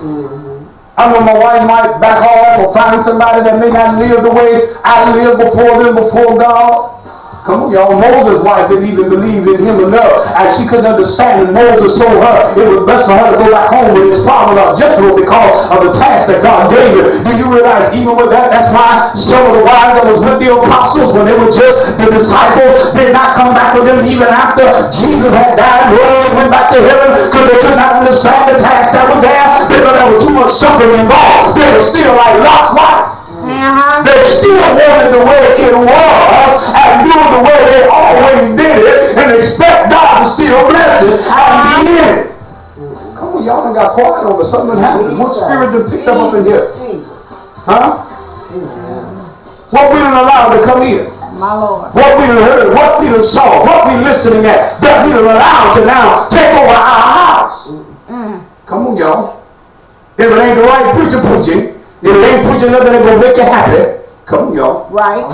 I know my wife might back off or find somebody that may not live the way I lived before them, before God. Come on, y'all. Moses' wife didn't even believe in him enough, and she couldn't understand. And Moses told her it was best for her to go back home with his father Jethro because of the task that God gave her. Do you realize even with that, that's why some of the wives that was with the apostles, when they were just the disciples, did not come back with them even after Jesus had died, went back to heaven, because they could not understand the task that was there, because there was too much suffering involved. They were still like Lot's wife. They still wanted the way it was and do it the way they always did it and expect God to still bless it and be in it. Come on, y'all done got quiet over something that happened. What spirit done picked up in here? Huh? What we done allowed to come in? My Lord. What we done heard, what we done saw, what we listening at, that we done allowed to now take over our house. Come on, y'all. If it ain't the right preacher preaching, if it ain't preaching nothing that's going to make you happy, come on, y'all. Right.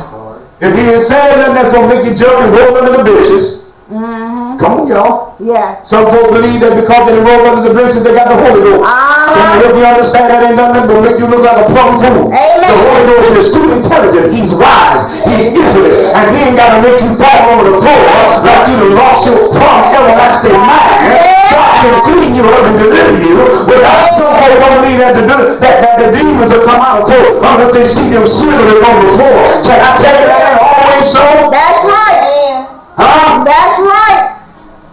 If he ain't saying nothing that's going to make you jump and roll under the benches, come on, y'all. Yes. Some folks believe that because they roll under the benches, they got the Holy Ghost. Can I help you understand that ain't nothing but make you look like a plum fool? Amen. The Holy Ghost is too intelligent. He's wise. He's infinite. And he ain't got to make you fall on the floor like you done lost your plum everlasting mind. God can clean you up and deliver you without some folks don't believe that the demons will come out of folks unless they see them slithering on the floor. Can I tell you that ain't always so? That's right. Huh? That's right.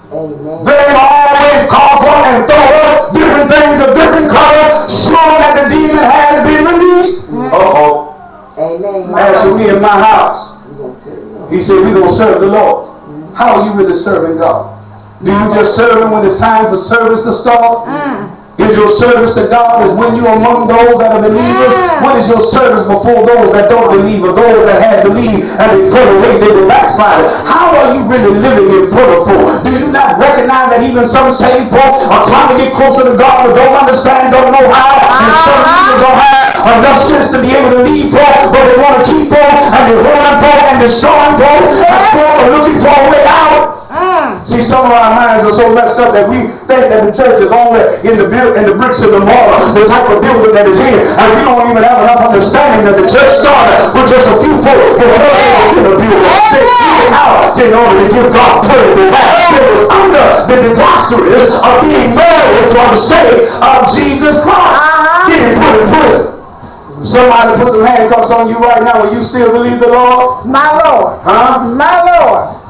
They always call for and throw up different things of different colors, showing that the demon had been released. Uh-oh. Amen. As for me in my house, he said, we're going to serve the Lord. How are you really serving God? Do you just serve him when it's time for service to start? Is your service to God is when you're among those that are believers? When is your service before those that don't believe or those that had believed and they fell away, they were backslided? How are you really living in front of folk? Do you not recognize that even some saved folk are trying to get closer to God but don't understand, don't know how? And some people don't have enough sense to be able to lead folk, but they want to keep folk and they're holding folk and destroying folk and folk are looking for a way out. See, some of our minds are so messed up that we think that the church is only in the bricks and the mortar, the type of building that is here, and we don't even have enough understanding that the church started with just a few folk who were in the building. They came out in order to give God praise. It was under the disastrous of being married for the sake of Jesus Christ. Getting put in prison. Somebody put some handcuffs on you right now and you still believe the Lord? My Lord. Huh? My Lord.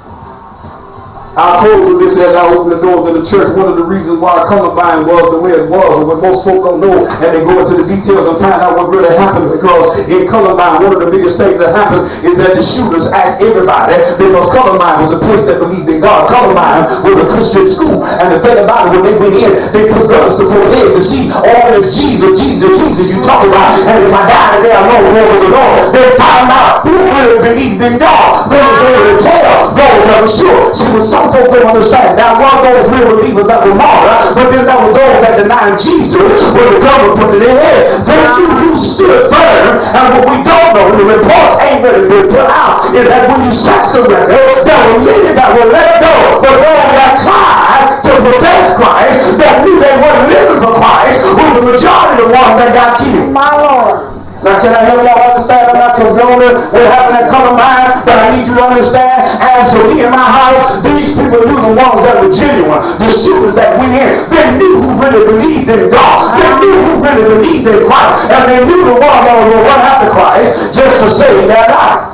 I told you this as I opened the doors of the church. One of the reasons why Columbine was the way it was, and what most folk don't know, and they go into the details and find out what really happened, because in Columbine, one of the biggest things that happened is that the shooters asked everybody, because Columbine was a place that believed in God. Columbine was a Christian school, and the thing about it, when they went in, they put guns to their head to see all this Jesus you talk about, and if I die today, I know more than the Lord. They found out who really believed in God. They was able to tell those that were sure. See, when some folks don't understand, now one of those real believers that were martyred, but then there were those that denied Jesus when the government put it in their head. They knew who stood firm, and what we don't know, the reports ain't really been put out, is that when you search the record, there were many that were let go, but those that tried to profess Christ, that knew they weren't living for Christ, were the majority of the ones that got killed. My Lord. Now, can I help y'all understand? I'm not condoning what happened at Columbine, but I need you to understand, as for me in my house, these people knew the ones that were genuine. The shooters that went in, they knew who really believed in God. They knew who really believed in Christ. And they knew the ones that were run after Christ just to save their life.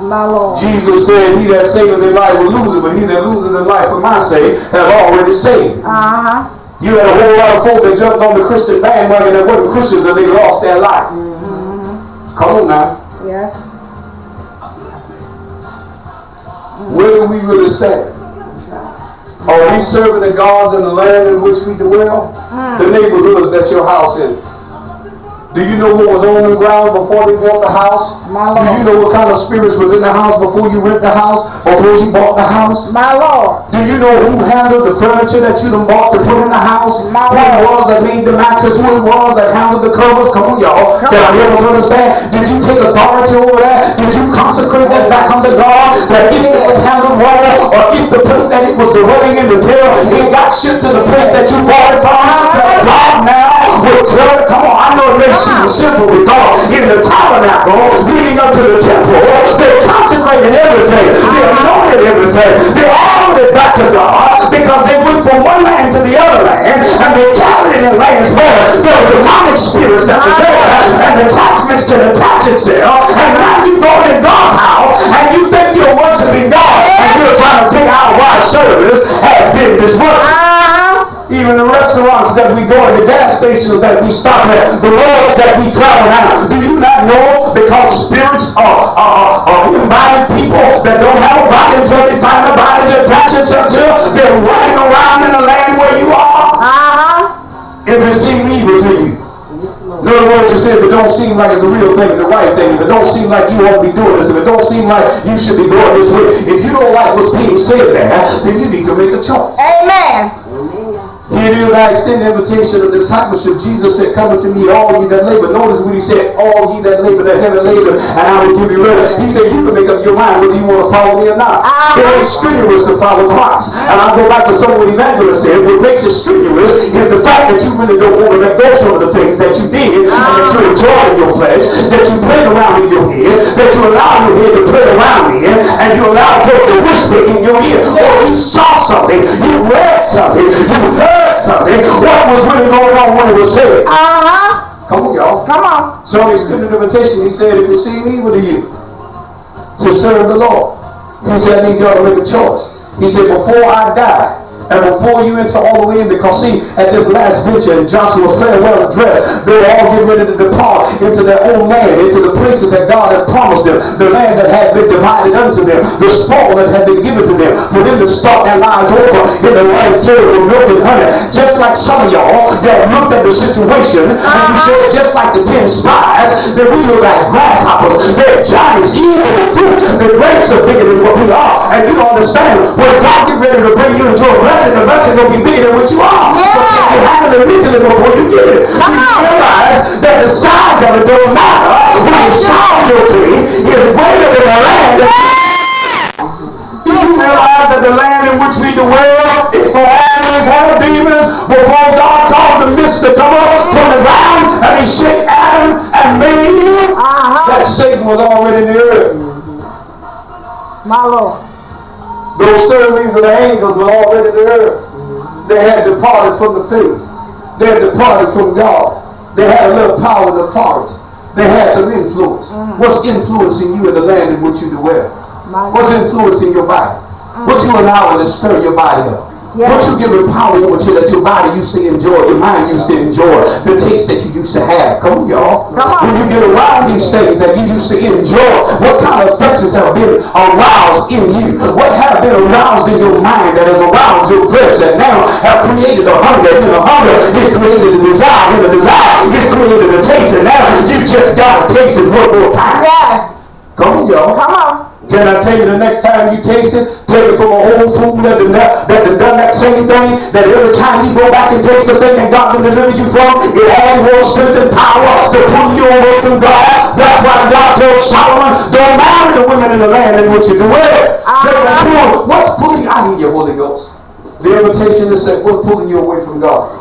My Lord. Jesus said, he that saveth their life will lose it, but he that loses their life for my sake have already saved. You had a whole lot of folk that jumped on the Christian bandwagon that wasn't Christians and they lost their life. Come on now. Yes. Where do we really stand? Are we serving the gods in the land in which we dwell? The neighborhoods that your house in. Do you know what was on the ground before they built the house? Do you know what kind of spirits was in the house before you rent the house? Before you bought the house? My Lord. Do you know who handled the furniture that you done bought to put in the house? Who it was that made the mattress? Who it was that handled the covers? Come on, y'all. Can I hear us understand? Did you take authority over that? Did you consecrate that back unto God? That if it was handled wrong, or if the place that it was dwelling in the tail, it got shipped to the place that you bought it from, that God now will clear it. Come on, I know it may seem simple because in the tabernacle leading up to the temple, they consecrated everything. The everything. They all went back to God because they went from one land to the other land, and they carried in their lands where there were demonic spirits that were there, and attachments can attach itself, and now you go in God's house, and you think you're worshiping God, and you're trying to figure out why service has been disrupted. Even the restaurants that we go in, the gas stations that we stop at, the roads that we travel down. Do you not know? Because spirits are invited people that don't have a body until they find a body to attach itself to. They're running around in the land where you are. If it seems evil to you. In other words, you say if it don't seem like it's the real thing, the right thing, if it don't seem like you ought to be doing this, if it don't seem like you should be going this way, if you don't like what's being said there, then you need to make a choice. Amen. Here it is, I extend the invitation of discipleship. Jesus said, come unto me, all ye that labor. Notice when he said, all ye that labor, that heavy labor, and I will give you rest. He said, you can make up your mind whether you want to follow me or not. It ain't strenuous to follow Christ. And I'll go back to some of what Evangelist said. What makes it strenuous is the fact that you really don't want to let go of some of the things that you did, and that you enjoy in your flesh, that you played around in your head, that you allow your head to play around in, and you allow folk to whisper in your ear. Or you saw something, you read something, you heard something. What was really going on when it was said? Come on, y'all. Come on. So he extended an invitation. He said, if it seem evil to you to serve the Lord, he said, I need y'all to make a choice. He said, before I die, and before you enter all the way in, because see, at this last venture in Joshua's farewell address, they were all getting ready to depart into their own land, into the places that God had promised them, the land that had been divided unto them, the spoil that had been given to them, for them to start their lives over in the land filled with milk and honey. Just like some of y'all that looked at the situation, and you said, just like the 10 spies, that we look like grasshoppers, they're giants, eating the fruit, the grapes are bigger than what we are, and you don't understand, when God get ready to bring you into a blessing, the blessing will be bigger than what you are. Yeah. But if you haven't mentally before you get it, you realize that the size of it don't matter. When you saw your tree is greater than the land. Do you realize that the land in which we dwell is for always have demons before God caused the mist to come up from the ground and he shake Adam and made that Satan was already in the earth. My Lord. Those servants of the angels were already in the earth. They had departed from the faith. They had departed from God. They had a little power and authority. They had some influence. What's influencing you in the land in which you dwell? What's influencing your body? What you allowing to stir your body up? What you giving power over to that your body used to enjoy, your mind used to enjoy, the taste that you used to have. Come on, y'all. When you get around these things that you used to enjoy, what kind of affections have been aroused in you? What have been aroused in your mind that has aroused your flesh that now have created a hunger? And the hunger is created a desire, and the desire is created a taste, and now you just got to taste it one more time. Yes. Come on, y'all. Come on. Can I tell you the next time you taste it, take it from an old fool that done that same thing, that every time you go back and taste the thing that God delivered you from, it had more strength and power to pull you away from God. That's why God told Solomon, don't marry the women in the land in which you dwell. What's pulling you? I hear you, Holy Ghost. The invitation is said, what's pulling you away from God?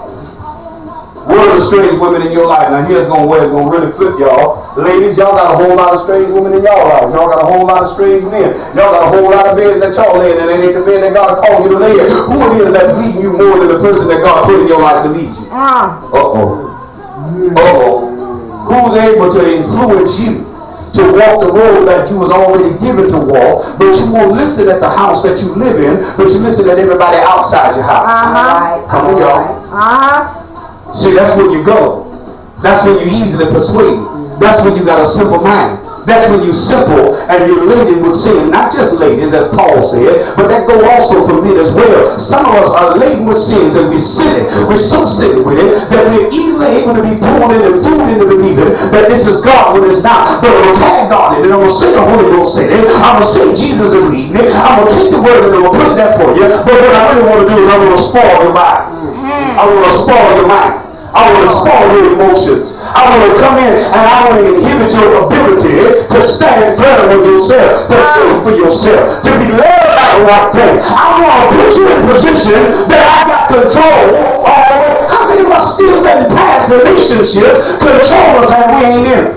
What are the strange women in your life? Now here's going to really flip y'all. Ladies, y'all got a whole lot of strange women in y'all life. Y'all got a whole lot of strange men. Y'all got a whole lot of beds that y'all lay in, and it ain't the bed that God called you to lay in. Who it is that's leading you more than the person that God put in your life to lead you? Who's able to influence you to walk the road that you was already given to walk, but you won't listen at the house that you live in, but you listen at everybody outside your house? Come on, y'all. See, that's when you go. That's when you're easily persuaded. That's when you got a simple mind. That's when you're simple and you're laden with sin. Not just ladies, as Paul said, but that go also for men as well. Some of us are laden with sins and we're silly. We're so silly with it that we're easily able to be pulled in and fooled into believing that this is God when it's not. But I'm going to tag God in it. I'm going to say the Holy Ghost in it. I'm going to say Jesus is leading it. I'm going to take the word and I'm going to put that for you. But what I really want to do is I'm going to spoil your body. I want to spoil your mind. I want to spoil your emotions. I want to come in and I want to inhibit your ability to stand firm with yourself, to think for yourself, to be led by the right thing. I want to put you in a position that I got control over. How many of us still letting past relationships control us and we ain't in it?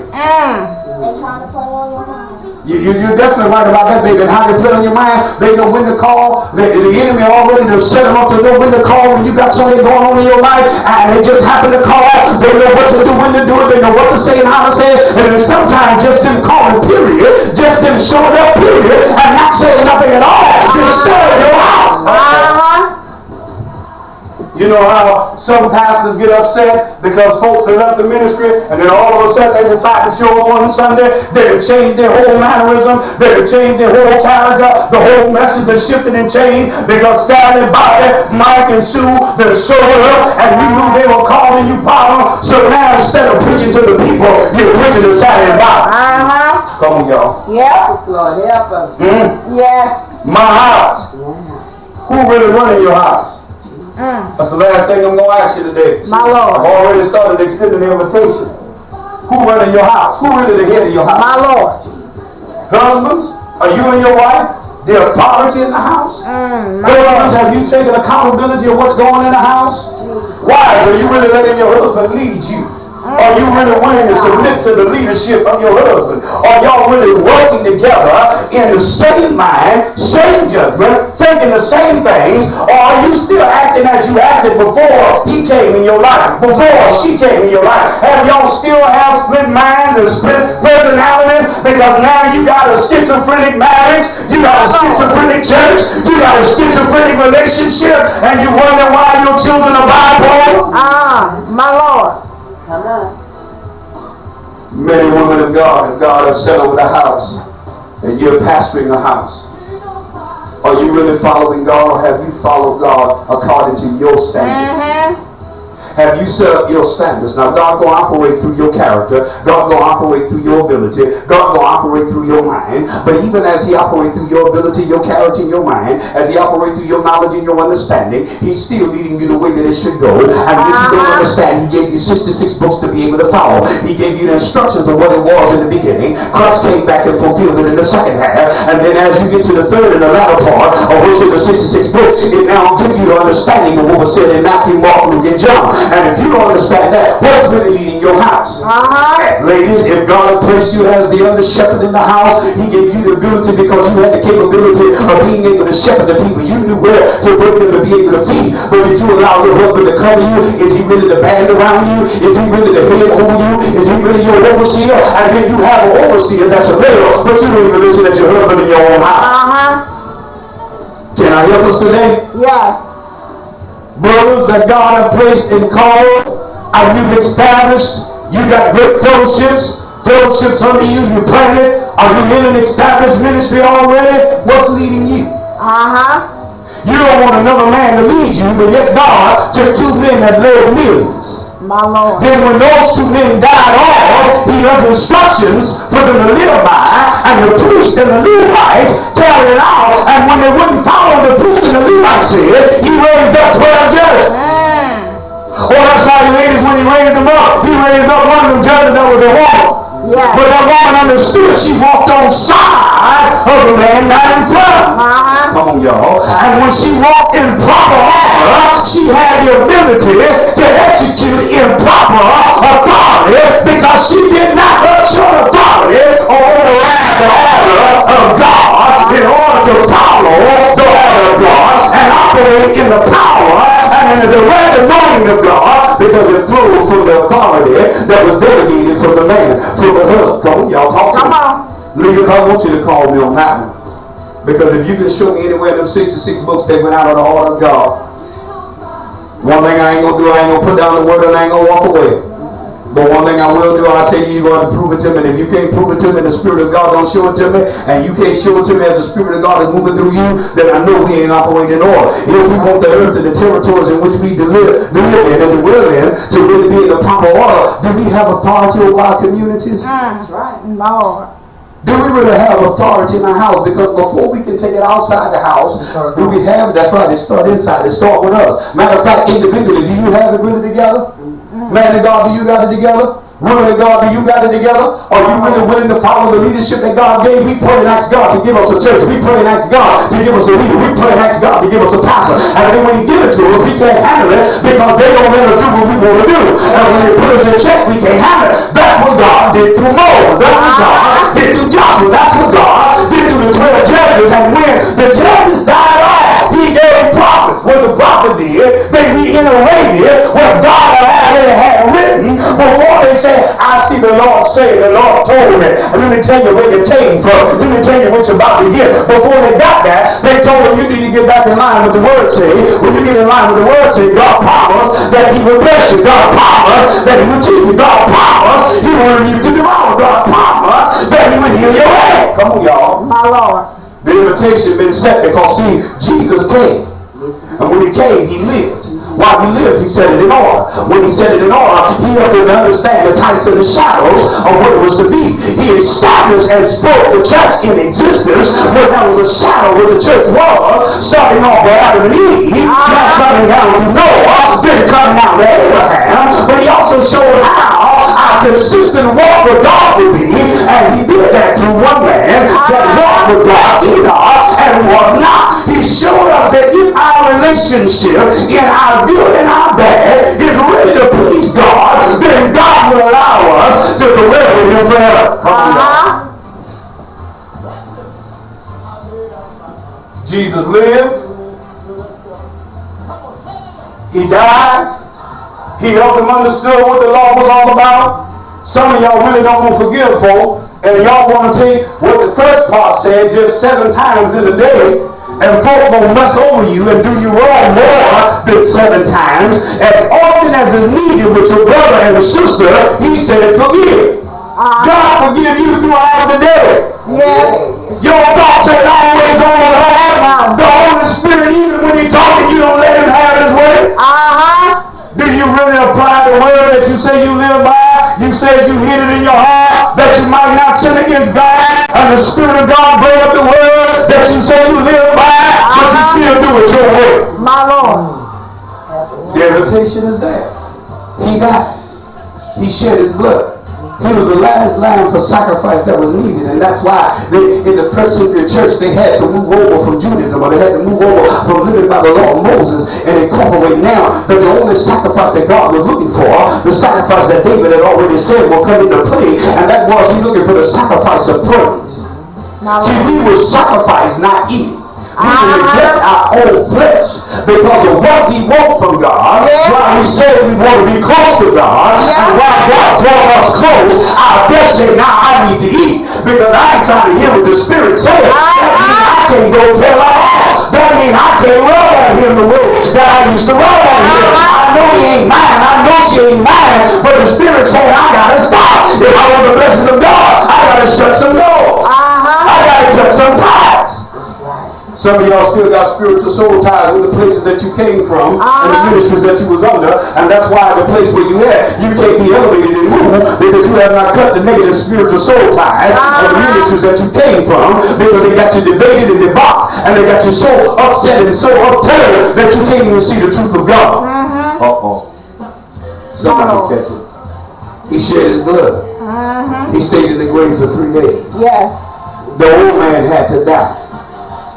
They trying to play on your mind. You're definitely right about that, baby. And how they play on your mind, they know when to call. The enemy already just set them up to know when to call when you got something going on in your life, and they just happen to call. They know what to do, when to do it. They know what to say and how to say it. And then sometimes just them calling, period, just them showing up, period, and not saying nothing at all. Destroy your house. You know how some pastors get upset because folk that left the ministry, and then all of a sudden they decide to show up on Sunday. They change their whole mannerism. They change their whole character. The whole message is shifted and changed because Sally, Bobby, Mike, and Sue they showed up, and you knew they were calling you problem. So now instead of preaching to the people, you're preaching to Sally and Bobby. Come on, y'all. Yes, Lord, help us. Yes. My house. Who really running your house? That's the last thing I'm going to ask you today. My Lord. I've already started extending the invitation. Who running your house? Who really the head of your house? My Lord. Husbands, are you and your wife the authority in the house? Husbands, have you taken accountability of what's going on in the house? Wives, are you really letting your husband lead you? Are you really willing to submit to the leadership of your husband? Are y'all really working together in the same mind, same judgment, thinking the same things? Or are you still acting as you acted before he came in your life, before she came in your life? Have y'all still have split minds and split personalities? Because now you got a schizophrenic marriage, you got a schizophrenic church, you got a schizophrenic relationship, and you wonder why your children are bipolar? My Lord. Come on. Many women of God has set over the house, and you're pastoring the house. Are you really following God, or have you followed God according to your standards? Have you set up your standards? Now, God going to operate through your character. God going to operate through your ability. God going to operate through your mind. But even as he operates through your ability, your character, and your mind, as he operates through your knowledge and your understanding, he's still leading you the way that it should go. And if you don't understand, he gave you 66 books to be able to follow. He gave you the instructions of what it was in the beginning. Christ came back and fulfilled it in the second half. And then as you get to the third and the latter part, of which is the 66 books, it now gives you the understanding of what was said in Matthew, Mark, Luke, and John. And if you don't understand that, what's really leading your house? Ladies, if God had placed you as the under shepherd in the house, he gave you the ability because you had the capability of being able to shepherd the people. You knew where to bring them to be able to feed. But did you allow your husband to cover you? Is he really the band around you? Is he really the head over you? Is he really your overseer? And then you have an overseer that's a male, but you don't even listen at your husband in your own house. Can I help us today? Yes. Brothers that God has placed and called, and you've established, you got great fellowships under you, you planted, are you in an established ministry already? What's leading you? You don't want another man to lead you, but yet God took two men that led millions. My Lord. Then when those two men died off, he left instructions for them to live by, and the priest and the Levites carried it out, and when they wouldn't follow the priest and the Levites said, he raised up 12 judges. Oh, that's why ladies, when he raised them up, he raised up one of them judges that was a woman. But that woman understood she walked on side of the man not in front. Come on, y'all. And when she walked in proper order, she had the ability to execute in proper authority because she did not touch her authority or override the order of God in order to follow the order of God and operate in the power and in the direct anointing of God because it flowed from the authority that was delegated from the man, from the husband. Come on, y'all, talk to me. Leaders, I want you to call me on that one. Because if you can show me anywhere in them 66 books they went out of the order of God, one thing I ain't going to do, I ain't going to put down the word and I ain't going to walk away. But one thing I will do, I'll tell you, you're going to prove it to me. And if you can't prove it to me, the Spirit of God don't show it to me, and you can't show it to me as the Spirit of God is moving through you, then I know we ain't operating in order. If we want the earth and the territories in which we live in and to dwell in to really be in the proper order, do we have authority over our communities? That's right, Lord. Do we really have authority in our house? Because before we can take it outside the house, do we have it? That's right, it starts inside. It starts with us. Matter of fact, individually, do you have it really together? Man of God, do you got it together? Really, God, do you got it together? Are you really willing to follow the leadership that God gave? We pray and ask God to give us a church. We pray and ask God to give us a leader. We pray and ask God to give us a pastor. And then when he give it to us, we can't handle it because they don't let us do what we want to do. And when they put us in check, we can't handle it. That's what God did through Moses. That's what God did through Joshua. That's what God did through the 12 judges. And when the judges died off, he gave prophets. What the prophet did, they reiterated what God already had written before they said, I see the Lord say, the Lord told me. And let me tell you where you came from. Let me tell you what you're about to get. Before they got that, they told them you need to get back in line with the word say. When you get in line with the word say, God promised that he would bless you. God promised that he would keep you. God promised he would rebuke the devourer. God promised that he would heal your land. Come on, y'all. My Lord. The invitation had been set because, see, Jesus came. And when he came, he lived. While he lived, he set it in order. When he set it in order, he helped them to understand the types and the shadows of what it was to be. He established and spoke the church in existence when there was a shadow where the church was, starting off with Adam and Eve, then coming down to Noah, then coming down to Abraham. But he also showed how our consistent walk with God would be, as he did that through one man that walked with God, Enoch, and was not. He showed us that if our relationship in our good and our bad is really to please God, then God will allow us to dwell with him forever. Jesus lived. He died. He helped them understand what the law was all about. Some of y'all really don't want to forgive folk, and y'all want to take what the first part said just 7 times in a day. And folk gonna mess over you and do you wrong more than 7 times. As often as is needed with your brother and sister, he said forgive. God forgive you throughout the day. Yes. Your thoughts ain't always on the heart. The Holy Spirit, even when he's talking, you don't let him have his way. Do you really apply the word that you say you live by? You said you hid it in your heart that you might not sin against God, and the Spirit of God bring up the word that you say you live by, but you still do it your way. My Lord. The invitation is there. He died. He shed his blood. He was the last lamb for sacrifice that was needed, and that's why in the first century church they had to move over from Judaism, or they had to move over from living by the law of Moses and incorporate now that the only sacrifice that God was looking for, the sacrifice that David had already said will come into play, and that was he looking for the sacrifice of praise. See, we will sacrifice, not eat. We reject our own flesh because of what we want from God. While we say we want to be close to God, and while God draws us close, our flesh say, now I need to eat because I ain't trying to hear what the Spirit says. That means I can't go tell all. That means I can't rub on him the way that I used to rub on him. I know he ain't mine. I know she ain't mine. But the Spirit saying I gotta stop. If I want the blessings of God, I gotta shut some doors. I gotta cut some ties. Some of y'all still got spiritual soul ties with the places that you came from and the ministries that you was under, and that's why the place where you at, you can't be elevated and move because you have not cut the negative spiritual soul ties of the ministries that you came from, because they got you debated and debauched, and they got you so upset and so upturned that you can't even see the truth of God. Somebody catch it. He shed his blood. He stayed in the grave for 3 days. Yes. The old man had to die.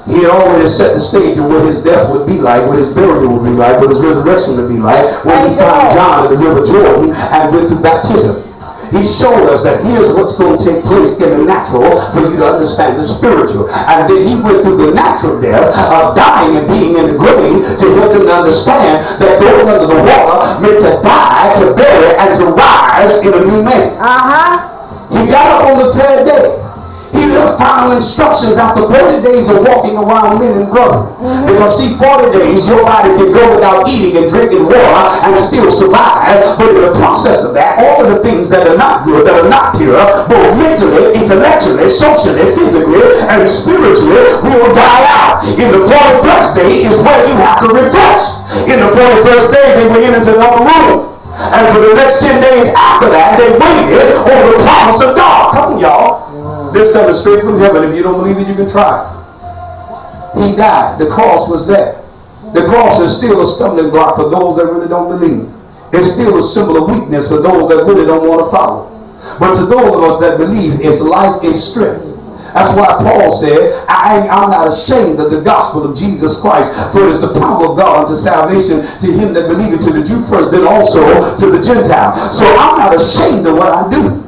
He had already set the stage of what his death would be like, what his burial would be like, what his resurrection would be like, when he found John in the river Jordan and went through baptism. He showed us that here's what's going to take place in the natural for you to understand the spiritual. And then he went through the natural death of dying and being in the grave to help them to understand that going under the water meant to die, to bury, and to rise in a new man. He got up on the 3rd day. He left final instructions after 40 days of walking around men and brothers. Because see, 40 days your body can go without eating and drinking water and still survive. But in the process of that, all of the things that are not good, that are not pure, both mentally, intellectually, socially, physically, and spiritually, will die out. In the 41st day is where you have to refresh. In the 41st day, they went into the upper room. And for the next 10 days after that, they waited on the promise of God. Come on, y'all. This stuff is straight from heaven. If you don't believe it, you can try. He died. The cross was there. The cross is still a stumbling block for those that really don't believe. It's still a symbol of weakness for those that really don't want to follow. But to those of us that believe, it's life, it's strength. That's why Paul said, I'm not ashamed of the gospel of Jesus Christ, for it is the power of God unto salvation to him that believeth, to the Jew first, then also to the Gentile. So I'm not ashamed of what I do.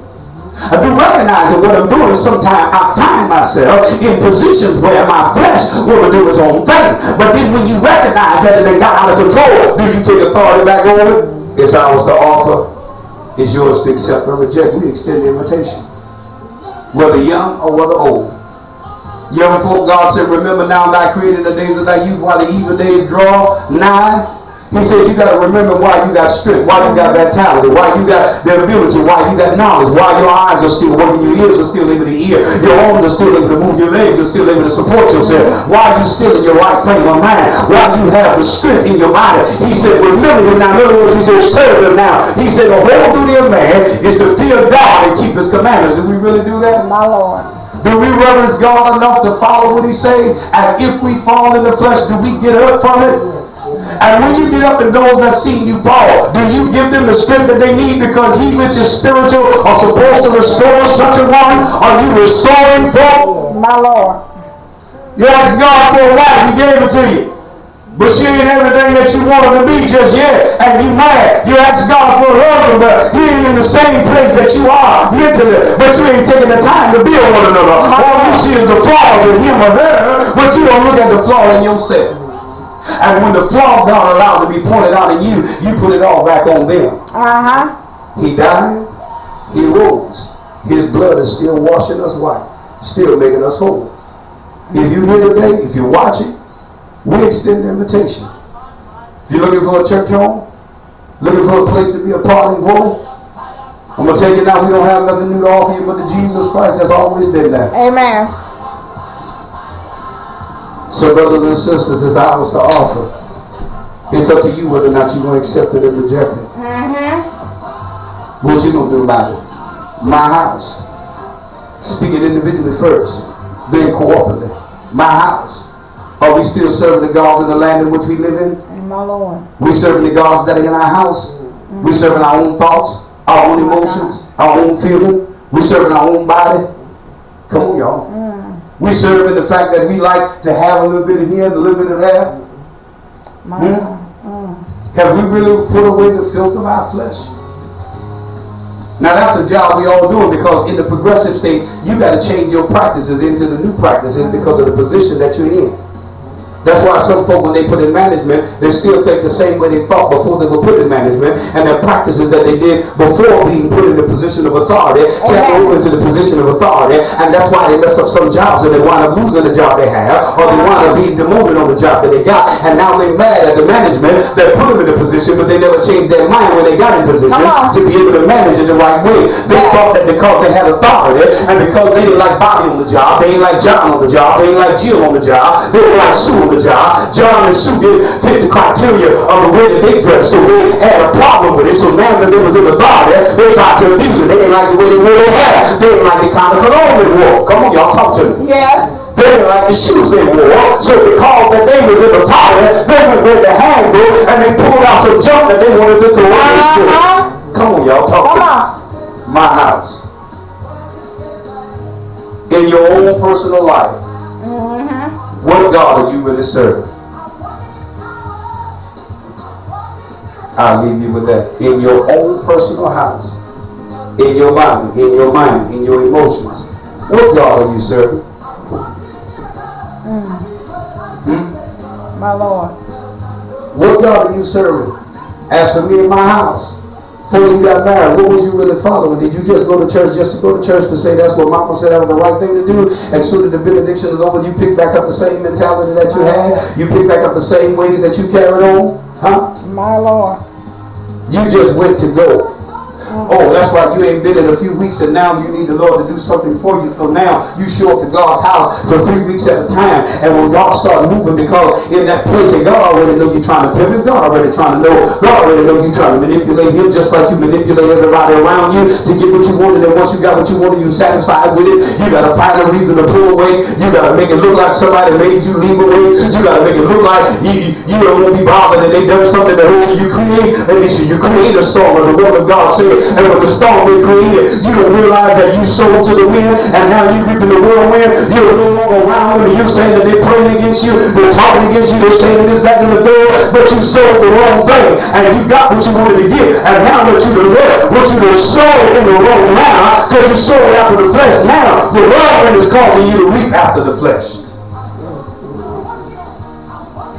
I do recognize that what I'm doing, sometimes I find myself in positions where my flesh will do its own thing. But then when you recognize that it got out of control, do you take authority back over it? It's ours to offer. It's yours to accept or reject. We extend the invitation, whether young or whether old. Young folk, God said, remember now thy created the days of thy youth, while the evil days draw nigh. He said, you got to remember why you got strength, why you got vitality, why you got the ability, why you got knowledge, why your eyes are still working, your ears are still able to hear, your arms are still able to move, your legs are still able to support yourself, why you still in your right frame of mind, why you have the strength in your body. He said, remember him now. In other words, he said, serve him now. He said, the whole duty of man is to fear God and keep his commandments. Do we really do that? My Lord. Do we reverence God enough to follow what he say? And if we fall in the flesh, do we get up from it? And when you get up and those that see you fall, do you give them the strength that they need, because he which is spiritual are supposed to restore such a one? Are you restoring folk? My Lord. You asked God for a wife, he gave it to you. But she ain't everything that you want her to be just yet, and you mad. You ask God for a husband, but he ain't in the same place that you are mentally, but you ain't taking the time to build one another. All you see is the flaws in him or her, but you don't look at the flaw in yourself. And when the flaw God allowed to be pointed out in you, you put it all back on them. He died, he rose. His blood is still washing us white, still making us whole. If you're here today, if you're watching, we extend the invitation. If you're looking for a church home, looking for a place to be a part and grow, I'm going to tell you now, we don't have nothing new to offer you but the Jesus Christ that's always been there. Amen. So brothers and sisters, it's ours to offer. It's up to you whether or not you're going to accept it or reject it. What you going to do about it? My house. Speak it individually first, then corporately. My house. Are we still serving the gods in the land in which we live in? My Lord. We serving the gods that are in our house. We serving our own thoughts, our own emotions, our own feeling. We serving our own body. Come on, y'all. We serving the fact that we like to have a little bit of here and a little bit of that. Have we really put away the filth of our flesh? Now that's a job we all doing, because in the progressive state, you got to change your practices into the new practices because of the position that you're in. That's why some folk, when they put in management, they still think the same way they thought before they were put in management, and their practices that they did before being put in the position of authority can't move into the position of authority, and that's why they mess up some jobs and they wind up losing the job they have, or they wind up being demoted on the job that they got, and now they're mad at the management that put them in the position, but they never changed their mind when they got in position to be able to manage it the right way. They thought that because they had authority, and because they didn't like Bobby on the job, they didn't like John on the job, they didn't like Jill on the job, they didn't like Sue on the job. John and Sue didn't fit the criteria of the way that they dressed, so they had a problem with it. So now that they was in authority, they tried to abuse it. They didn't like the way they wore their hair. They didn't like the kind of cologne they wore. Come on, y'all, talk to me. Yes. They didn't like the shoes they wore. So because that they was in authority, they went with the handbook and they pulled out some junk that they wanted to throw away. Come on, y'all, talk to me. My house. In your own personal life, what God are you really serving? I'll leave you with that. In your own personal house, in your body, in your mind, in your emotions, what God are you serving? My Lord. What God are you serving? As for me and my house, before you got married, what was you really following? Did you just go to church just to go to church to say that's what Mama said that was the right thing to do? And soon as the benediction is over, you pick back up the same mentality that you had? You pick back up the same ways that you carried on? Huh? My Lord. You just went to go. Oh, that's right. You ain't been in a few weeks and now you need the Lord to do something for you. So now you show up to God's house for 3 weeks at a time. And when God starts moving, because in that place, and God already know you're trying to pivot. God already trying to know. God already know you're trying to manipulate him just like you manipulate everybody around you to get what you wanted. And once you got what you wanted, you're satisfied with it. You got to find a reason to pull away. You got to make it look like somebody made you leave away. You got to make it look like you don't want to be bothered and they done something to hurt you. You create, and you create a storm, as the word of God said. And when the storm they created, you don't realize that you sold to the wind, and now you're reaping the whirlwind. You're no longer around them, and you're saying that they're praying against you, they're talking against you, they're saying this, that, and the third, but you sold the wrong thing, and you got what you wanted to get, and now what you to sow in the wrong now, because you sold after the flesh. Now the whirlwind is causing you to reap after the flesh.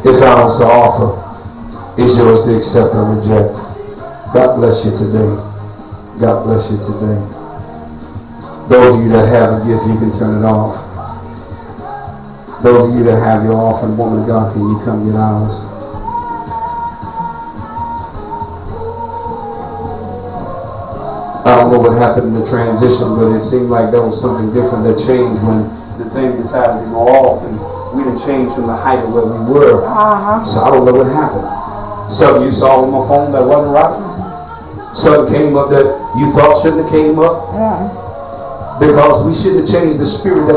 It's ours to offer. It's yours to accept or reject. God bless you today. God bless you today. Those of you that have a gift, you can turn it off. Those of you that have your offering, woman of God, can you come get ours? I don't know what happened in the transition, but it seemed like there was something different that changed when the thing decided to go off, and we didn't change from the height of where we were. So I don't know what happened. Something you saw on my phone that wasn't right. Something came up that you thought shouldn't have came up. Because we shouldn't have changed the spirit that